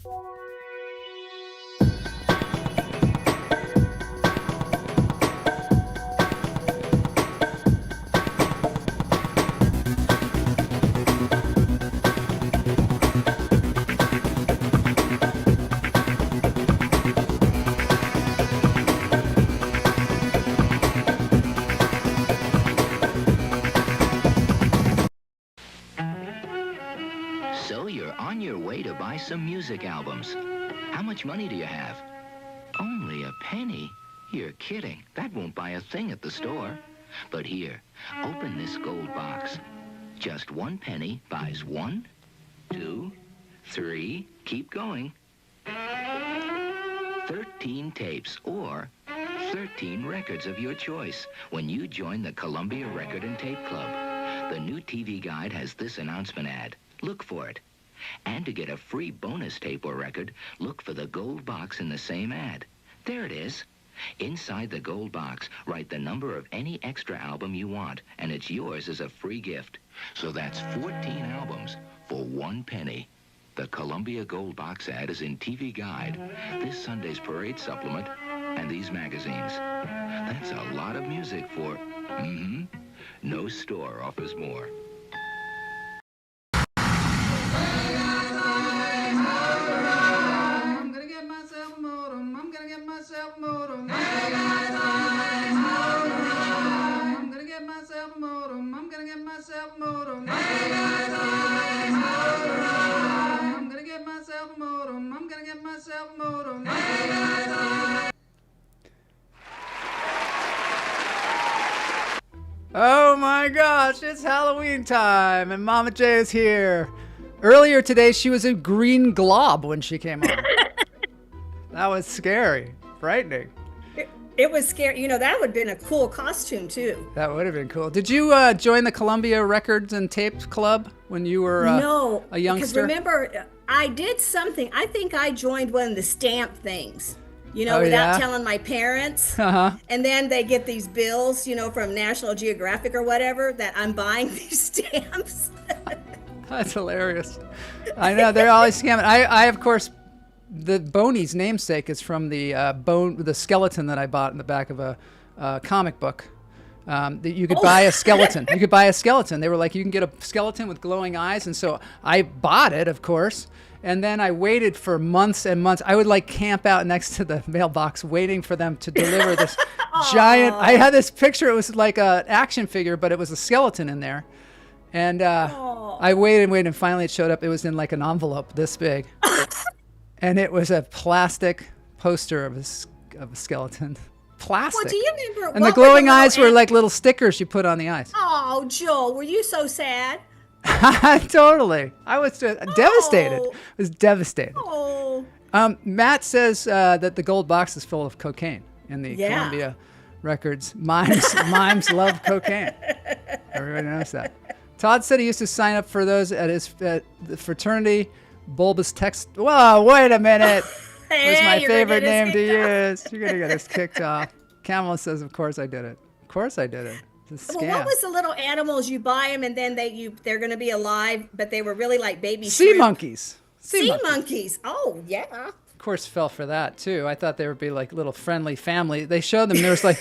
So you're on your way to buy some music albums. How much money do you have? Only a penny? You're kidding. That won't buy a thing at the store. But here, open this gold box. Just 1 penny buys 1, 2, 3, keep going. 13 tapes or 13 records of your choice when you join the Columbia Record and Tape Club. The new TV guide has this announcement ad. Look for it. And to get a free bonus tape or record, look for the gold box in the same ad. There it is. Inside the gold box, write the number of any extra album you want, and it's yours as a free gift. So that's 14 albums for 1 penny. The Columbia Gold Box ad is in TV Guide, this Sunday's Parade Supplement, and these magazines. That's a lot of music for, no store offers more. I'm gonna get myself a modem. I'm gonna get myself a modem. I'm gonna get myself a modem. I'm gonna get myself a modem. I'm gonna get myself a modem. I'm gonna get myself a modem. Oh my gosh, it's Halloween time and Mama J is here. Earlier today, she was a green glob when she came on. That was scary, frightening. It was scary. You know, that would have been a cool costume, too. That would have been cool. Did you join the Columbia Records and Tapes Club when you were no, a youngster? Because remember, I did something. I think I joined one of the stamp things, you know, without telling my parents. Uh-huh. And then they get these bills, you know, from National Geographic or whatever, that I'm buying these stamps. That's hilarious. I know, they're always scamming. I of course, the Boney's namesake is from the skeleton that I bought in the back of a comic book. That you could buy a skeleton. You could buy a skeleton. They were like, you can get a skeleton with glowing eyes. And so I bought it, of course. And then I waited for months and months. I would like camp out next to the mailbox waiting for them to deliver this giant. I had this picture. It was like an action figure, but it was a skeleton in there. And I waited and waited, and finally it showed up. It was in like an envelope this big. And it was a plastic poster of a skeleton. Plastic. Well, do you remember? And the glowing eyes were like little stickers you put on the eyes. Oh, Joel, were you so sad? Totally. I was devastated. I was devastated. Oh. Matt says that the gold box is full of cocaine in the Columbia Records. Mimes love cocaine. Everybody knows that. Todd said he used to sign up for those at his the fraternity. Bulbous text. Whoa, wait a minute. That's my favorite name to use. You're gonna get us kicked off. Kamala says, "Of course I did it. Of course I did it. It's a scam." Well, what was the little animals you buy them and then they're gonna be alive, but they were really like baby sea shrimp? monkeys. Sea monkeys. Oh yeah. Of course, fell for that too. I thought they would be like little friendly family. They showed them. There was like,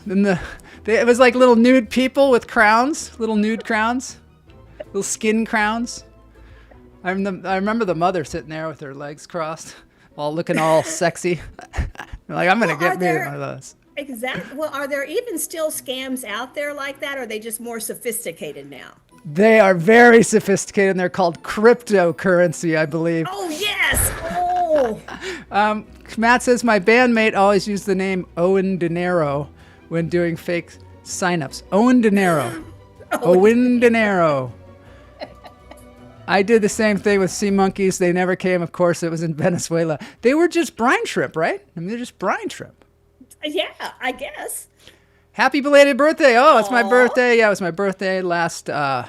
it was like little nude people with crowns, little nude crowns, little skin crowns. I remember the mother sitting there with her legs crossed, all looking all sexy. Like, I'm gonna get me one of those. Exactly. Well, are there even still scams out there like that, or are they just more sophisticated now? They are very sophisticated, and they're called cryptocurrency, I believe. Oh yes. Oh. Matt says my bandmate always used the name Owen De Niro when doing fake signups. Owen De Niro. Owen De Niro. I did the same thing with sea monkeys. They never came. Of course, it was in Venezuela. They were just brine shrimp, right? I mean, they're just brine shrimp. Yeah, I guess. Happy belated birthday. Oh, it's my birthday. Yeah, it was my birthday last, on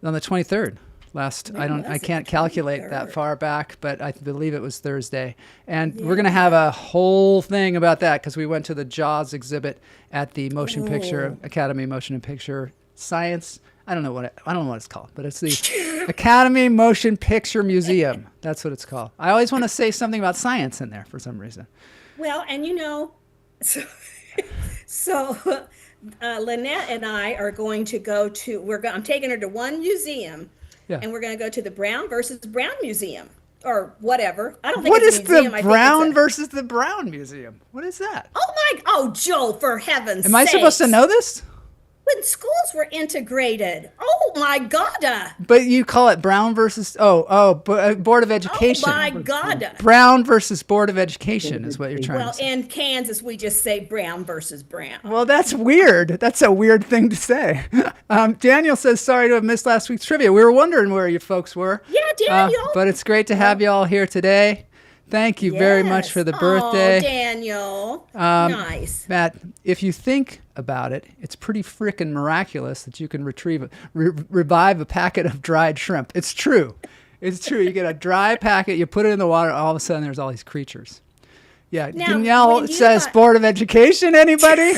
the 23rd. I can't calculate that far back, but I believe it was Thursday. And we're going to have a whole thing about that because we went to the Jaws exhibit at the Motion Picture Academy Motion and Picture Science. I don't know what it's called, but it's the Academy Motion Picture Museum. That's what it's called. I always want to say something about science in there for some reason. Well, and so Lynette and I are going to go to, I'm taking her to one museum, Yeah. and we're going to go to the Brown versus Brown Museum, or whatever. I don't think What it's is a museum. the Brown versus the Brown Museum? What is that? Oh, Joe, for heaven's sake. Am I supposed to know this? When schools were integrated. Oh my God. But you call it Brown versus Board of Education. Oh my God. Brown versus Board of Education is what you're trying Well, to say. in Kansas, we just say Brown versus Brown. Well, that's weird. That's a weird thing to say. Daniel says, sorry to have missed last week's trivia. We were wondering where you folks were. Yeah, Daniel. But it's great to have you all here today. Thank you very much for the birthday. Oh, Daniel. Nice. Matt, if you think about it, it's pretty frickin' miraculous that you can revive a packet of dried shrimp. It's true. It's true. You get a dry packet, you put it in the water, all of a sudden there's all these creatures. Yeah. Now, Danielle says Board of Education. Anybody?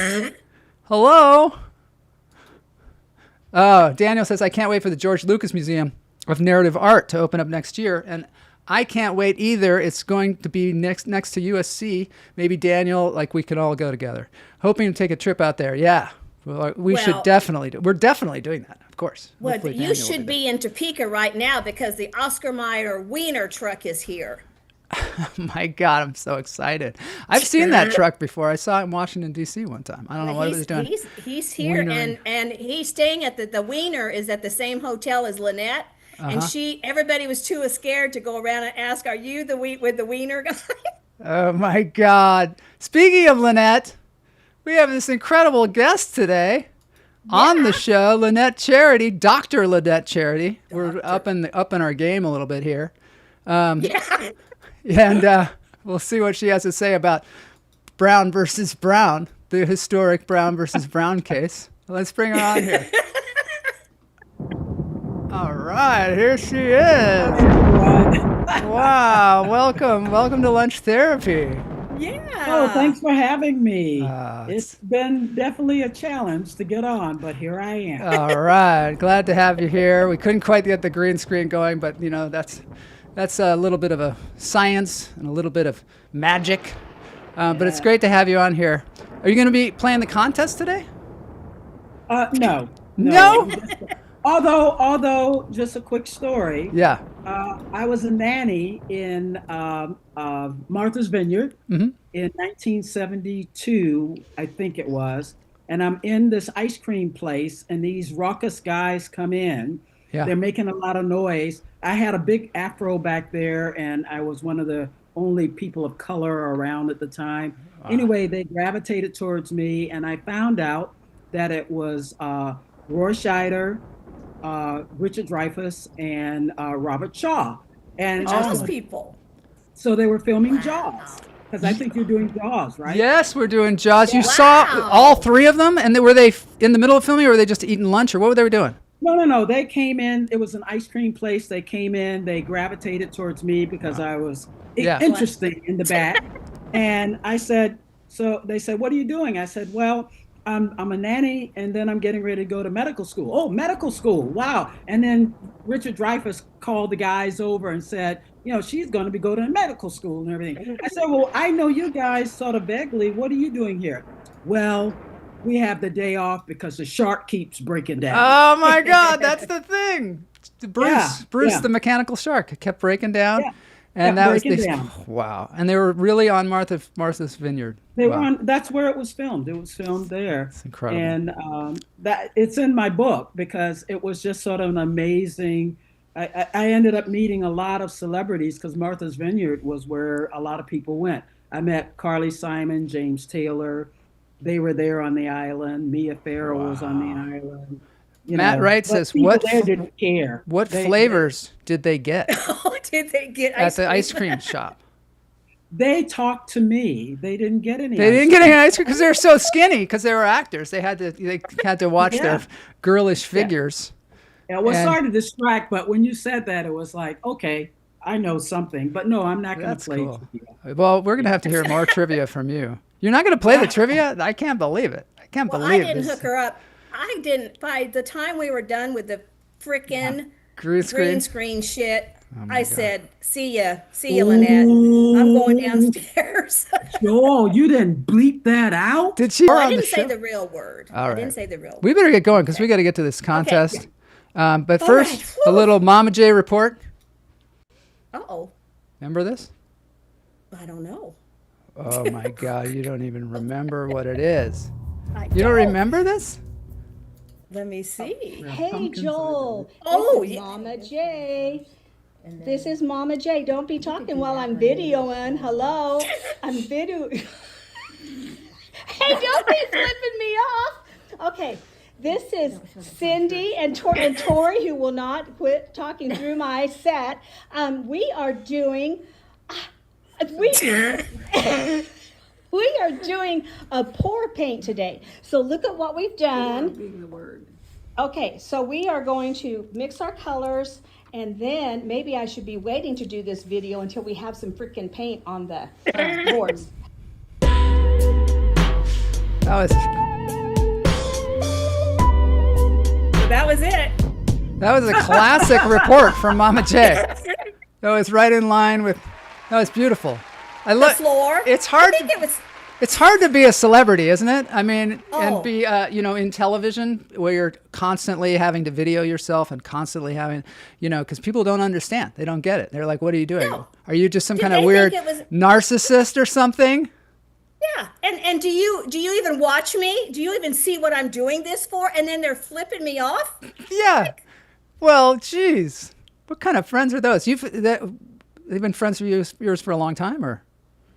Hello? Oh, Daniel says, I can't wait for the George Lucas Museum of Narrative Art to open up next year. And I can't wait either. It's going to be next to USC. Maybe Daniel, we can all go together. Hoping to take a trip out there. Yeah. We should definitely do. We're definitely doing that, of course. Well, you should be in Topeka right now because the Oscar Mayer Wiener truck is here. Oh my God, I'm so excited. I've seen that truck before. I saw it in Washington, D.C. one time. I don't know what it was doing. He's here, and he's staying at the Wiener is at the same hotel as Lynette. And everybody was too scared to go around and ask, are you with the Wiener guy? Oh my God. Speaking of Lynette, we have this incredible guest today on the show, Lynette Charity, Dr. Lynette Charity. We're up in our game a little bit here. And we'll see what she has to say about Brown versus Brown, the historic Brown versus Brown case. Let's bring her on here. All right, here she is. Wow, welcome to Lunch Therapy. Yeah. Oh, thanks for having me. It's been definitely a challenge to get on, but here I am. All right, glad to have you here. We couldn't quite get the green screen going, but that's a little bit of a science and a little bit of magic. But it's great to have you on here. Are you going to be playing the contest today? No. Although, just a quick story. Yeah. I was a nanny in Martha's Vineyard in 1972, I think it was. And I'm in this ice cream place, and these raucous guys come in. Yeah. They're making a lot of noise. I had a big afro back there, and I was one of the only people of color around at the time. Wow. Anyway, they gravitated towards me, and I found out that it was Roy Scheider, Richard Dreyfuss, and Robert Shaw. And Jaws people. So they were filming Jaws. Because I think you're doing Jaws, right? Yes, we're doing Jaws. You saw all three of them? And were they in the middle of filming, or were they just eating lunch, or what were they doing? No. They came in. It was an ice cream place. They came in. They gravitated towards me because I was interesting in the back. And I said, so they said, what are you doing? I said, well, I'm a nanny, and then I'm getting ready to go to medical school. Oh, medical school. Wow. And then Richard Dreyfuss called the guys over and said, she's going to be going to medical school and everything. I said, well, I know you guys sort of vaguely. What are you doing here? Well, we have the day off because the shark keeps breaking down. Oh my God, that's the thing. Bruce, the mechanical shark, kept breaking down. Yeah. And that was wow. And they were really on Martha's Vineyard. They were on. That's where it was filmed. It was filmed there. It's incredible. And that it's in my book because it was just sort of an amazing. I ended up meeting a lot of celebrities because Martha's Vineyard was where a lot of people went. I met Carly Simon, James Taylor. They were there on the island. Mia Farrow was on the island. Matt Wright says, "What didn't care? What flavors did they get? Did they get at the ice cream shop?" They talked to me. They didn't get any. They didn't get any ice cream because they were so skinny. Because they were actors, they had to watch their girlish figures. Yeah, it was hard to distract, but when you said that, it was like, okay, I know something. But no, I'm not going to play. Cool. Well, we're going to have to hear more trivia from you. You're not going to play the trivia? I can't believe it. I can't believe it. I didn't hook her up. I didn't. By the time we were done with the frickin' green screen shit, I said, see ya, Lynette. I'm going downstairs. Joel, you didn't bleep that out? Did she? I didn't say the real word. All right. I didn't say the real word. We better get going because we got to get to this contest. Okay. But first, a little Mama J report. Uh-oh. Remember this? I don't know. Oh my God, you don't even remember what it is. You don't remember this? Let me see. Hey, Joel. Oh, this is Mama J. This is Mama J. Don't be talking while I'm videoing. Hello. I'm video. Hey, don't be flipping me off. Okay. This is Cindy and Tori, who will not quit talking through my set. We are doing we are doing a pour paint today. So look at what we've done. Okay, so we are going to mix our colors, and then maybe I should be waiting to do this video until we have some freaking paint on the boards. That was it. That was a classic report from Mama J. That was right in line with. That was beautiful. The floor. It's hard. I think it was. It's hard to be a celebrity, isn't it? I mean, and be, in television where you're constantly having to video yourself and constantly having, because people don't understand. They don't get it. They're like, what are you doing? No. Are you just some kind of weird narcissist or something? Yeah. And do you even watch me? Do you even see what I'm doing this for? And then they're flipping me off? Yeah. Well, geez. What kind of friends are those? They've been friends with yours for a long time, or?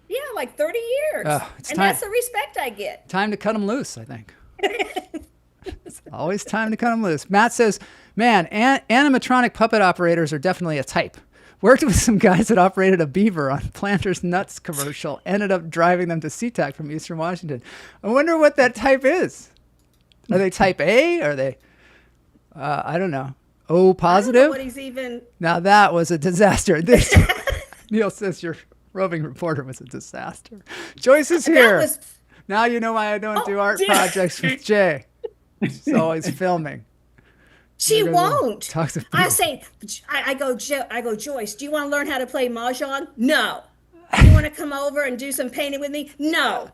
Yeah, like 30 years. That's the respect I get. Time to cut them loose, I think. It's always time to cut them loose. Matt says, man, animatronic puppet operators are definitely a type. Worked with some guys that operated a beaver on Planters Nuts commercial. Ended up driving them to SeaTac from Eastern Washington. I wonder what that type is. Are they type A? Are they, I don't know. O positive? I don't know what he's even... Now that was a disaster. Neil says your roving reporter was a disaster. Joyce is here. Now you know why I don't do art projects with Jay. She's always filming. She won't. I go, Joyce, do you want to learn how to play Mahjong? No. Do you want to come over and do some painting with me? No.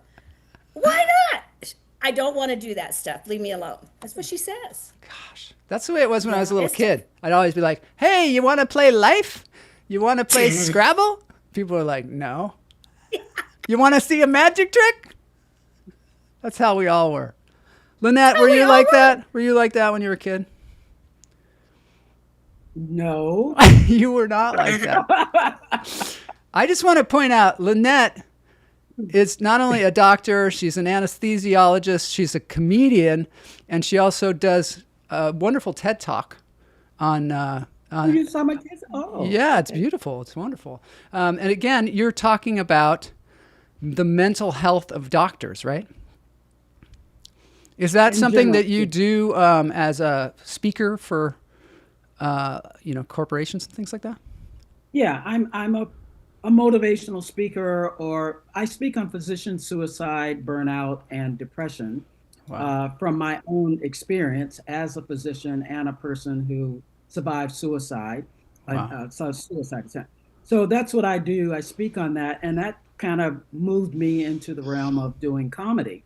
Why not? I don't want to do that stuff. Leave me alone. That's what she says. Gosh, that's the way it was when I was a little kid. I'd always be like, hey, you want to play Life? You want to play Scrabble? People are like, no. You want to see a magic trick? That's how we all were. Lynette, were you like that? Were you like that when you were a kid? No. You were not like that. I just want to point out, Lynette is not only a doctor, she's an anesthesiologist, she's a comedian, and she also does a wonderful TED Talk on... you saw my kids? Oh. Yeah, it's beautiful. It's wonderful. And again, you're talking about the mental health of doctors, right? Is that something that you do as a speaker for, corporations and things like that? Yeah, I'm a motivational speaker, or I speak on physician suicide, burnout, and depression from my own experience as a physician and a person who survived suicide. Suicide attempt. So that's what I do. I speak on that, and that kind of moved me into the realm of doing comedy.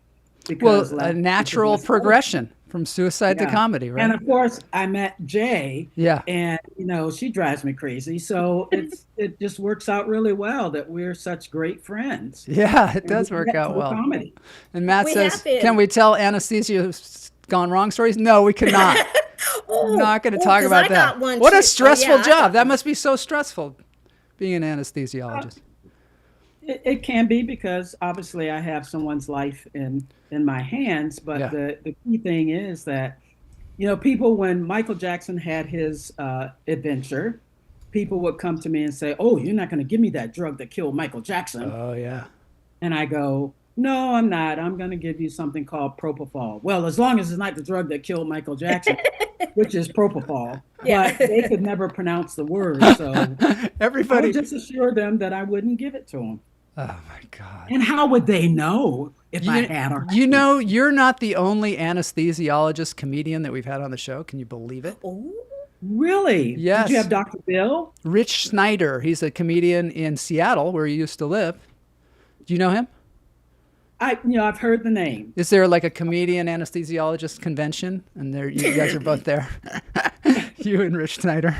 Because a natural progression from suicide to comedy, right? And of course, I met Jay. Yeah. And she drives me crazy. So it just works out really well that we're such great friends. Yeah, it does work out well. Comedy. And Matt says, can we tell anesthesia gone wrong stories? No, we cannot. I'm not going to talk about that. What a stressful job. That must be so stressful, being an anesthesiologist. It can be, because obviously I have someone's life in my hands. But the key thing is that, people, when Michael Jackson had his adventure, people would come to me and say, oh, you're not going to give me that drug that killed Michael Jackson. Oh, yeah. And I go, no, I'm not. I'm going to give you something called propofol. Well, as long as it's not the drug that killed Michael Jackson, which is propofol. Yeah. But they could never pronounce the word. So everybody, I would just assure them that I wouldn't give it to them. Oh, my God. And how would they know if I had her? You're not the only anesthesiologist comedian that we've had on the show. Can you believe it? Oh. Really? Yes. Did you have Dr. Bill? Rich Snyder. He's a comedian in Seattle, where he used to live. Do you know him? I've heard the name. Is there like a comedian anesthesiologist convention, and there you guys are both there? You and Rich Snyder.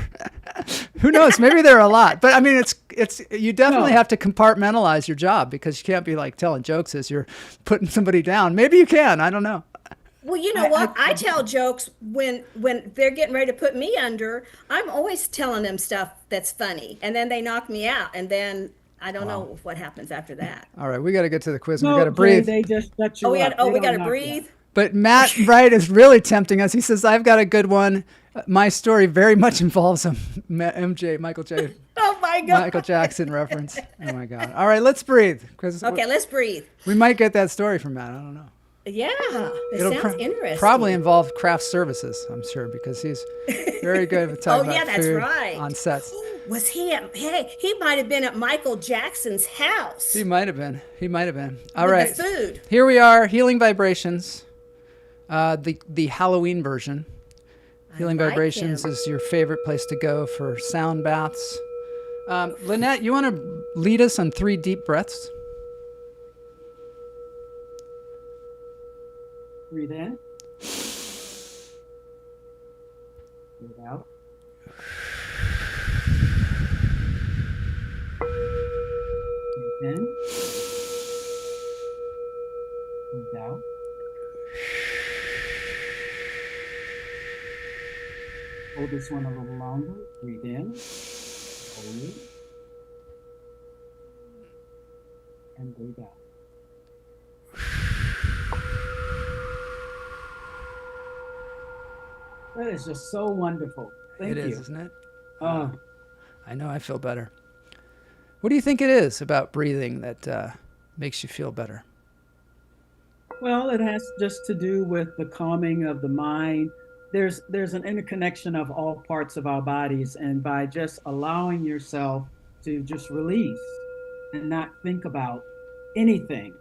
Who knows? Maybe there are a lot, but I mean, it's you definitely have to compartmentalize your job, because you can't be like telling jokes as you're putting somebody down. Maybe you can. I don't know. Well, you know what? I tell jokes when they're getting ready to put me under. I'm always telling them stuff that's funny, and then they knock me out, and then I don't know what happens after that. All right, we got to get to the quiz. No, we got to breathe. They just shut you up. We got to breathe. But Matt Wright is really tempting us. He says, "I've got a good one. My story very much involves a Michael Jackson reference." Oh my God! All right, let's breathe. Okay, let's breathe. We might get that story from Matt. I don't know. Yeah, it sounds interesting. Probably involve craft services, I'm sure, because he's very good at talking about that's food right. on sets. Was he at, he might have been at Michael Jackson's house. He might have been. All with right. the food. Here we are, Healing Vibrations, the Halloween version. Healing Vibrations is your favorite place to go for sound baths. Lynette, you want to lead us on 3 deep breaths? Breathe in. Breathe out. Breathe in. Breathe out. Hold this one a little longer. Breathe in. Hold it. And breathe out. That is just so wonderful. Thank you. It is, isn't it? I know I feel better. What do you think it is about breathing that makes you feel better? Well, it has just to do with the calming of the mind. There's an interconnection of all parts of our bodies, and by just allowing yourself to just release and not think about anything,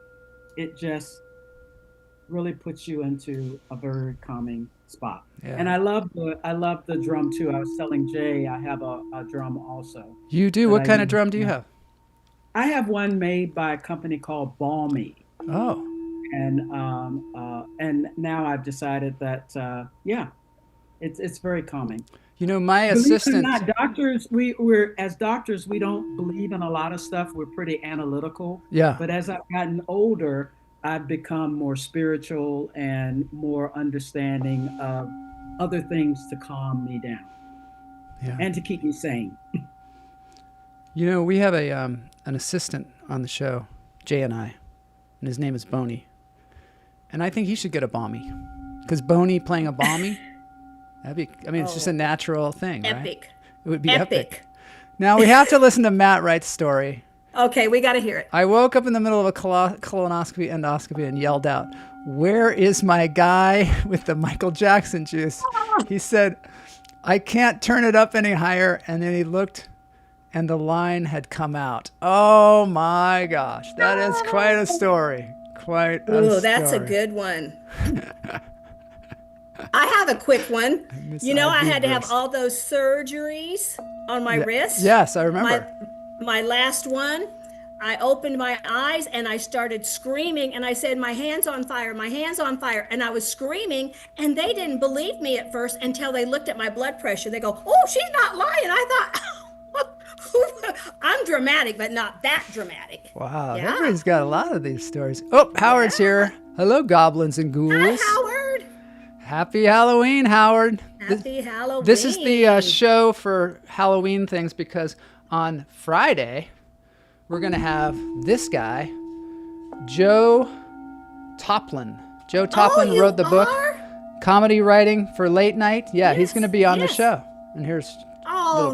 it just really puts you into a very calming spot. Yeah. And I love the drum too. I was telling Jay I have a drum also. You do? What kind of drum do you have? I have one made by a company called Balmy. Oh. And now I've decided that it's very calming. You know, my assistant. Not, doctors, we don't believe in a lot of stuff. We're pretty analytical. Yeah. But as I've gotten older, I've become more spiritual and more understanding of other things to calm me down. Yeah. And to keep me sane. You know, we have an assistant on the show, Jay and I, and his name is Boney. And I think he should get a Bommy. Because Boney playing a Bommy, it's just a natural thing, epic. Right? It would be epic. Now we have to listen to Matt Wright's story. Okay, we got to hear it. I woke up in the middle of a colonoscopy, endoscopy, and yelled out, "Where is my guy with the Michael Jackson juice?" He said, "I can't turn it up any higher." And then he looked, and the line had come out. Oh my gosh, that is quite a story. Ooh, that's a good one. I have a quick one. I had to have all those surgeries on my wrist. Yes, I remember. My last one, I opened my eyes and I started screaming and I said, "My hand's on fire, my hand's on fire." And I was screaming and they didn't believe me at first until they looked at my blood pressure. They go, "Oh, she's not lying." I thought, I'm dramatic, but not that dramatic. Wow, everybody's got a lot of these stories. Oh, Howard's here. Hello, goblins and ghouls. Hi, Howard. Happy Halloween, Howard. Happy Halloween. This is the show for Halloween things because on Friday, we're going to have this guy, Joe Toplin. Joe Toplin wrote the book, Comedy Writing for Late Night. Yeah, he's going to be on the show. And here's...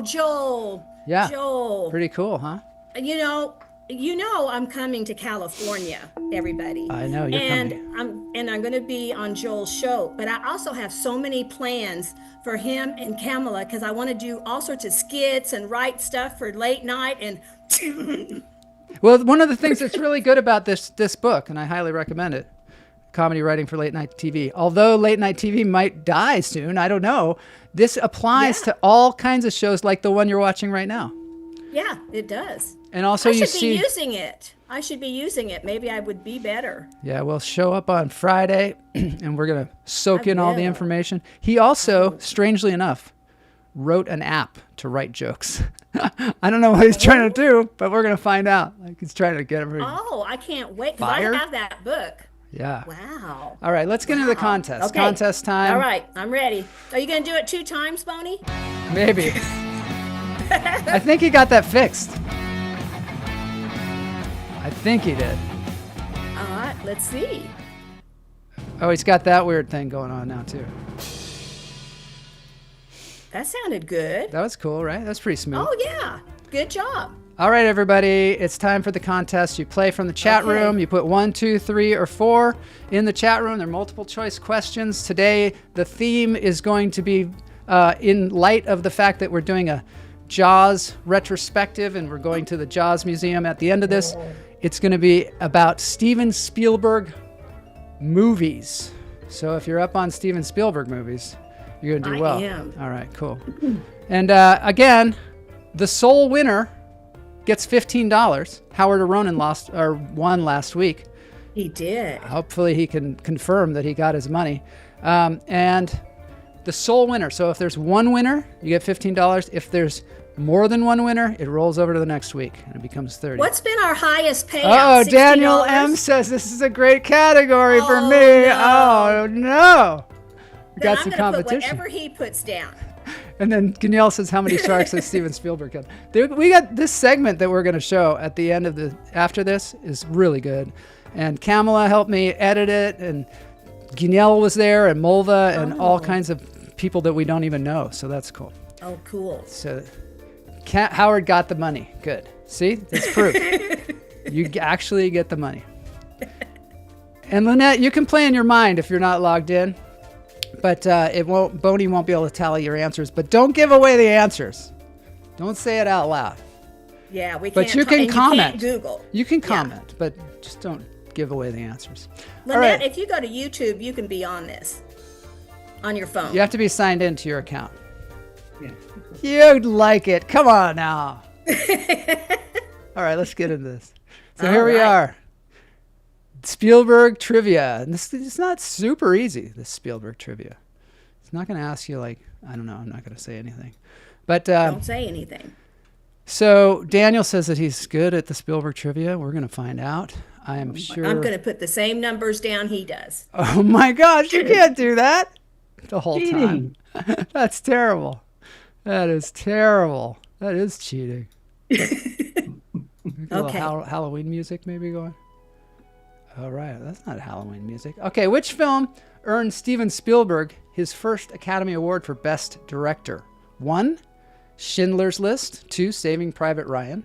Joel. Yeah. Joel. Pretty cool, huh? You know I'm coming to California, everybody. I know, you're coming. I'm going to be on Joel's show. But I also have so many plans for him and Kamala because I want to do all sorts of skits and write stuff for late night. And well, one of the things that's really good about this book, and I highly recommend it, comedy writing for late night TV. Although late night TV might die soon, I don't know. This applies to all kinds of shows like the one you're watching right now. Yeah, it does. And also I should be using it. I should be using it. Maybe I would be better. Yeah, we'll show up on Friday and we're going to soak in all the information. He also, strangely enough, wrote an app to write jokes. I don't know what he's trying to do, but we're going to find out. Like, he's trying to get everybody. Oh, I can't wait, because I have that book. Yeah. Wow. All right, let's get into the contest. Okay. Contest time. All right, I'm ready. Are you going to do it 2 times, Boney? Maybe. I think he got that fixed. I think he did. All right, let's see. Oh, he's got that weird thing going on now, too. That sounded good. That was cool, right? That's pretty smooth. Oh, yeah. Good job. All right, everybody. It's time for the contest. You play from the chat room. You put 1, 2, 3, or 4 in the chat room. There are multiple choice questions. Today, the theme is going to be in light of the fact that we're doing a Jaws retrospective and we're going to the Jaws Museum at the end of this. It's going to be about Steven Spielberg movies. So if you're up on Steven Spielberg movies, you're going to do well. I am. All right, cool. And again, the sole winner gets $15. Howard Aronin won last week. He did. Hopefully he can confirm that he got his money. And the sole winner. So if there's one winner, you get $15. If there's more than one winner, it rolls over to the next week and it becomes 30. What's been our highest payout? Oh, $60? Daniel M says this is a great category for me. No. Oh no. We Then got some I'm gonna competition. put whatever he puts down. And then Geniel says, how many sharks has Steven Spielberg killed? We got this segment that we're going to show at the end of after this is really good. And Kamala helped me edit it, and Geniel was there, and Mulva, and all kinds of people that we don't even know. So that's cool. Oh, cool. So Howard got the money. Good. See? That's proof. You actually get the money. And Lynette, you can play in your mind if you're not logged in. But Boney won't be able to tally your answers. But don't give away the answers. Don't say it out loud. Yeah, we can't. But you can comment. You can't Google. You can comment, but just don't give away the answers. Lynette, if you go to YouTube, you can be on this on your phone. You have to be signed into your account. Yeah. You'd like it. Come on now. All right, let's get into this. So here we are. Spielberg trivia. And this is not super easy, this Spielberg trivia. It's not going to ask you like, I don't know, I'm not going to say anything. But don't say anything. So Daniel says that he's good at the Spielberg trivia. We're going to find out. I am sure. I'm going to put the same numbers down he does. Oh my gosh, you can't do that the whole Cheating. time. That's terrible. That is terrible. That is cheating. Okay. Halloween music maybe going. All right, that's not Halloween music. Okay, which film earned Steven Spielberg his first Academy Award for Best Director? 1, Schindler's List. 2, Saving Private Ryan.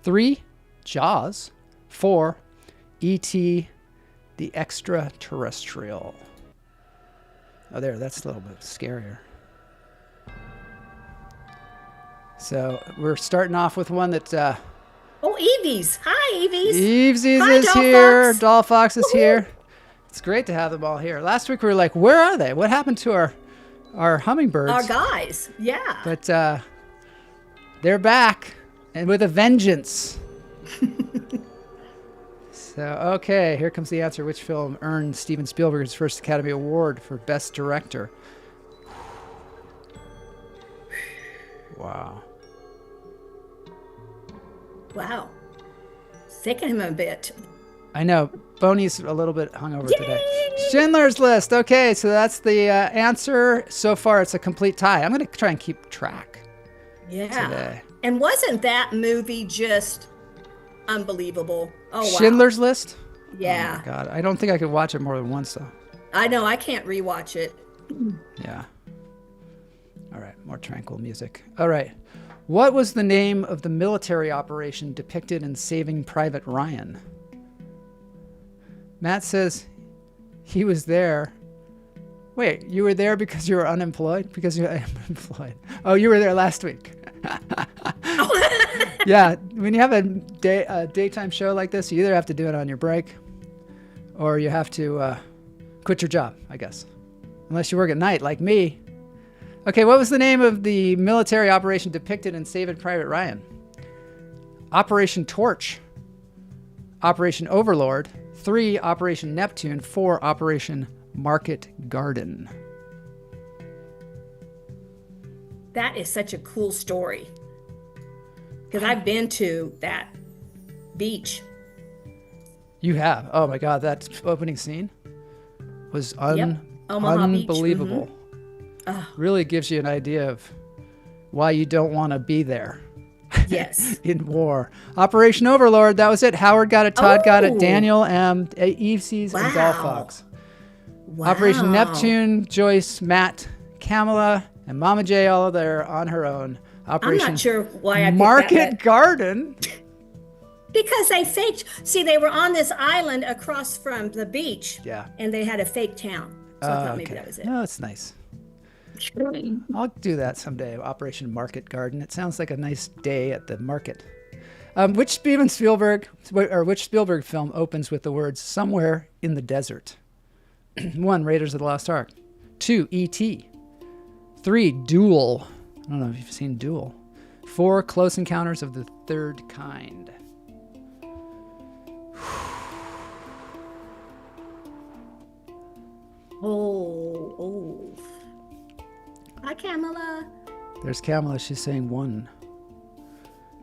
3, Jaws. 4, E.T. the Extraterrestrial. Oh, that's a little bit scarier. So we're starting off with one that... Oh, Evie's. Hi, Evie's. Eves Hi, is Doll here. Fox. Doll Fox is Woo-hoo. here. It's great to have them all here. Last week we were like, where are they? What happened to our hummingbirds? Our guys. Yeah. But they're back and with a vengeance. So, okay, here comes the answer. Which film earned Steven Spielberg his first Academy Award for Best Director? Wow. Wow. Sicken him a bit. I know. Boney's a little bit hungover today. Schindler's List. Okay, so that's the answer. So far, it's a complete tie. I'm going to try and keep track. Yeah. Today. And wasn't that movie just unbelievable? Oh, wow. Schindler's List? Yeah. Oh, my God. I don't think I could watch it more than once, though. I know. I can't rewatch it. Yeah. All right, more tranquil music. All right. What was the name of the military operation depicted in Saving Private Ryan? Matt says he was there. Wait, you were there because you were unemployed? Because you're unemployed. Oh, you were there last week. Yeah, when you have a daytime show like this, you either have to do it on your break or you have to Quit your job, I guess. Unless you work at night, like me. Okay, what was the name of the military operation depicted in Saving Private Ryan? Operation Torch. Operation Overlord. 3, Operation Neptune. 4, Operation Market Garden. That is such a cool story. Because I've been to that beach. You have? Oh my God, that opening scene was Omaha unbelievable. Beach. Really gives you an idea of why you don't want to be there. Yes. In war. Operation Overlord, that was it. Howard got it, Todd got it, Daniel M, Eve Sees, and Doll Fox. Wow. Operation Neptune, Joyce, Matt, Kamala, and Mama J all there on her own. Operation I'm not sure why I Market Garden. Because they faked. See, they were on this island across from the beach. Yeah. And they had a fake town. So I thought maybe that was it. No, it's nice. I'll do that someday. Operation Market Garden. It sounds like a nice day at the market. Which Spielberg film opens with the words "somewhere in the desert"? 1, Raiders of the Lost Ark. 2, E.T. 3, Duel. I don't know if you've seen Duel. 4, Close Encounters of the Third Kind. Oh. Hi, Kamala. There's Kamala. She's saying 1.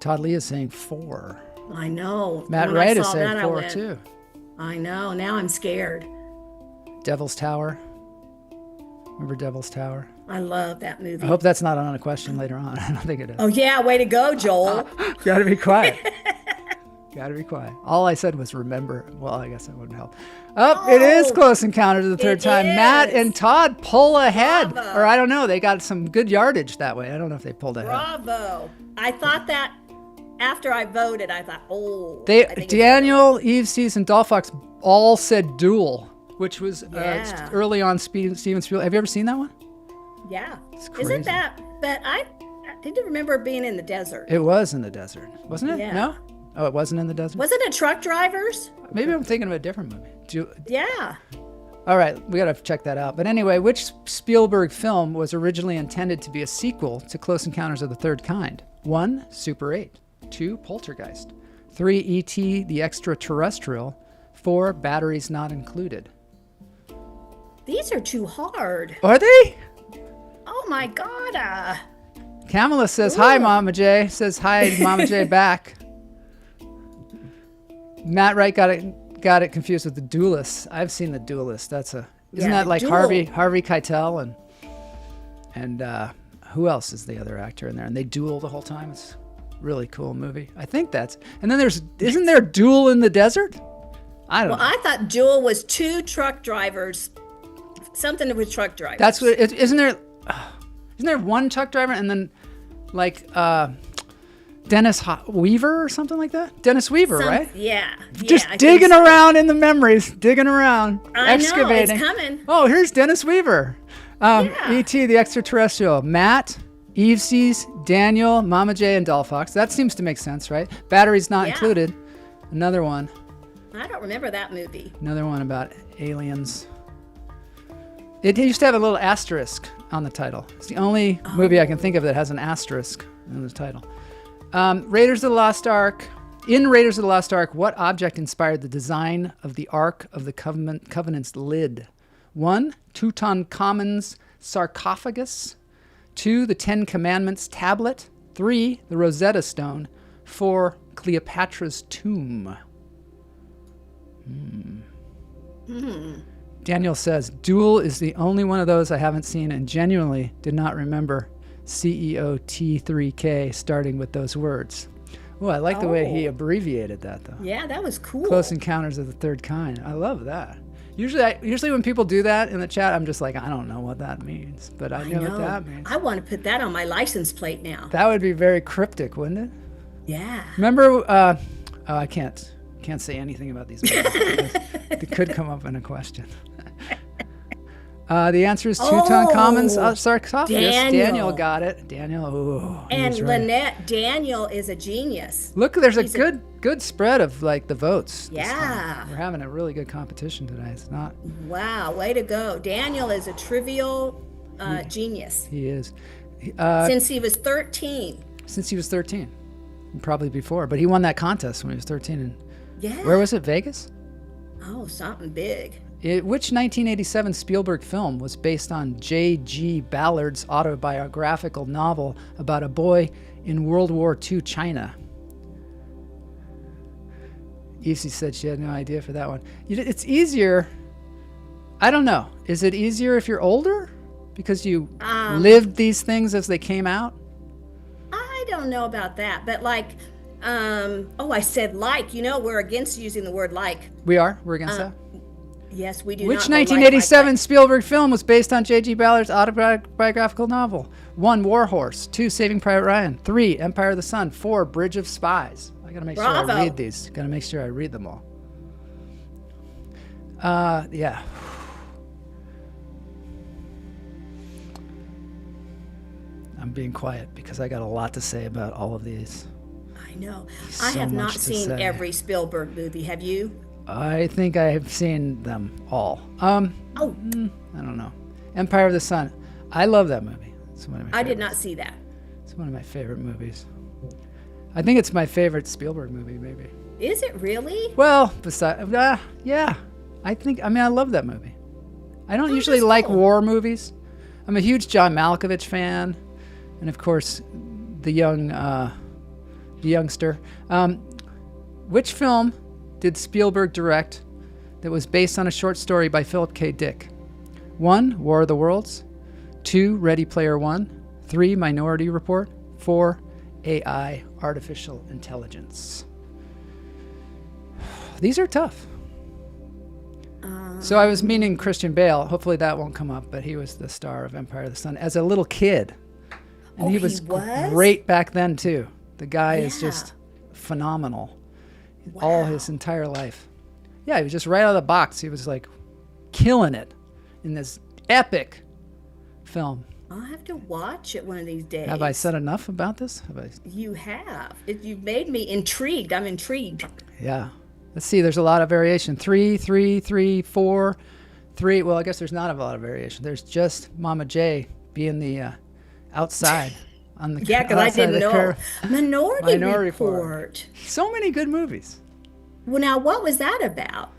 Todd Lee is saying 4. I know. Matt When Wright I is saw saying that, 4 too. I know. Now I'm scared. Devil's Tower. Remember Devil's Tower? I love that movie. I hope that's not on a question later on. I don't think it is. Oh, yeah. Way to go, Joel. Gotta be quiet. Gotta be quiet. All I said was remember. Well, I guess that wouldn't help. It is Close Encounters of the Third Time. is. Matt and Todd pull ahead. Bravo. Or I don't know. They got some good yardage that way. I don't know if they pulled ahead. Bravo. I thought that after I voted, I thought, I think it's Daniel, Eve Sees, and Doll Fox all said Duel, which was Yeah. early on Steven Spielberg. Have you ever seen that one? Yeah. crazy. Isn't that? But I didn't remember being in the desert. It was in the desert, wasn't it? Yeah. No? Oh, it wasn't in the desert? Wasn't it truck drivers? Maybe I'm thinking of a different movie. Yeah. All right, we got to check that out. But anyway, which Spielberg film was originally intended to be a sequel to Close Encounters of the Third Kind? 1, Super 8. 2, Poltergeist. 3, E.T. the Extraterrestrial. 4, Batteries Not Included. These are too hard. Are they? Oh my God. Kamala says, hi, Mama J. Says, hi, Mama J, back. Matt Wright got it confused with The Duelist. I've seen The Duelist. Isn't that like Duel. Harvey Keitel and who else is the other actor in there? And they duel the whole time. It's a really cool movie. I think and then isn't there Duel in the Desert? I don't know. I thought Jewel was 2 truck drivers. Something with truck drivers. That's what isn't there 1 truck driver and then like Dennis Weaver or something like that? Dennis Weaver, right? Yeah. Just I digging think so. around in the memories, excavating. It's coming. Oh, here's Dennis Weaver. E.T. the Extraterrestrial. Matt, Eve Sees, Daniel, Mama J, and Doll Fox. That seems to make sense, right? Batteries Not Included. Another one. I don't remember that movie. Another one about aliens. It used to have a little asterisk on the title. It's the only movie I can think of that has an asterisk in the title. Raiders of the Lost Ark. In Raiders of the Lost Ark, what object inspired the design of the Ark of the Covenant's lid? 1, Tutankhamun's sarcophagus. 2, the Ten Commandments tablet. 3, the Rosetta Stone. 4, Cleopatra's tomb. Daniel says, Duel is the only one of those I haven't seen and genuinely did not remember CEO T3K starting with those words. Oh, I like the way he abbreviated that, though. Yeah, that was cool. Close Encounters of the Third Kind. I love that. Usually when people do that in the chat, I'm just like, I don't know what that means, but I know what that means. I want to put that on my license plate now. That would be very cryptic, wouldn't it? Yeah. Remember, I can't say anything about these movies. It could come up in a question. The answer is Tutankhamun's sarcophagus. Daniel. Got it. Daniel. Ooh, And he's right. Lynette, Daniel is a genius. Look, there's a good spread of like the votes. this Yeah. time. We're having a really good competition today. It's not. Wow, way to go. Daniel is a trivial genius. He is. Since he was 13. Since he was 13, probably before, but he won that contest when he was 13. And Yeah. where was it? Vegas. Oh, something big. Which 1987 Spielberg film was based on J.G. Ballard's autobiographical novel about a boy in World War II China? Evie said she had no idea for that one. It's easier. I don't know. Is it easier if you're older? Because you lived these things as they came out? I don't know about that, but like, I said like, we're against using the word like. We're against that? Yes, we do. Which not go 1987 like. Spielberg film was based on J.G. Ballard's autobiographical novel? 1. War Horse. 2. Saving Private Ryan. 3. Empire of the Sun. 4. Bridge of Spies. I gotta make sure I read these. Gotta make sure I read them all. Yeah. I'm being quiet because I got a lot to say about all of these. I know. So I have not much to seen say. every Spielberg movie. Have you? I think I have seen them all. I don't know. Empire of the Sun. I love that movie. It's one of my I did favorites. not see that. It's one of my favorite movies. I think it's my favorite Spielberg movie, maybe. Is it really? Well, besides, yeah. I love that movie. I don't usually that's like cool. war movies. I'm a huge John Malkovich fan. And of course, the youngster. Which film did Spielberg direct that was based on a short story by Philip K. Dick? 1. War of the Worlds. 2. Ready Player One. 3. Minority Report. 4. AI, Artificial Intelligence. These are tough. So I was meaning Christian Bale. Hopefully that won't come up, but he was the star of Empire of the Sun as a little kid. And he was great back then, too. The guy is just phenomenal. All his entire life. Yeah, he was just right out of the box. He was like killing it in this epic film. I'll have to watch it one of these days. Have I said enough about this? You have. You've made me intrigued. I'm intrigued. Yeah. Let's see. There's a lot of variation. 3, 3, 3, 4, 3. Well, I guess there's not a lot of variation. There's just Mama J being the outside on the Yeah, because I didn't know. Minority Report. Report. So many good movies. Well, now what was that about?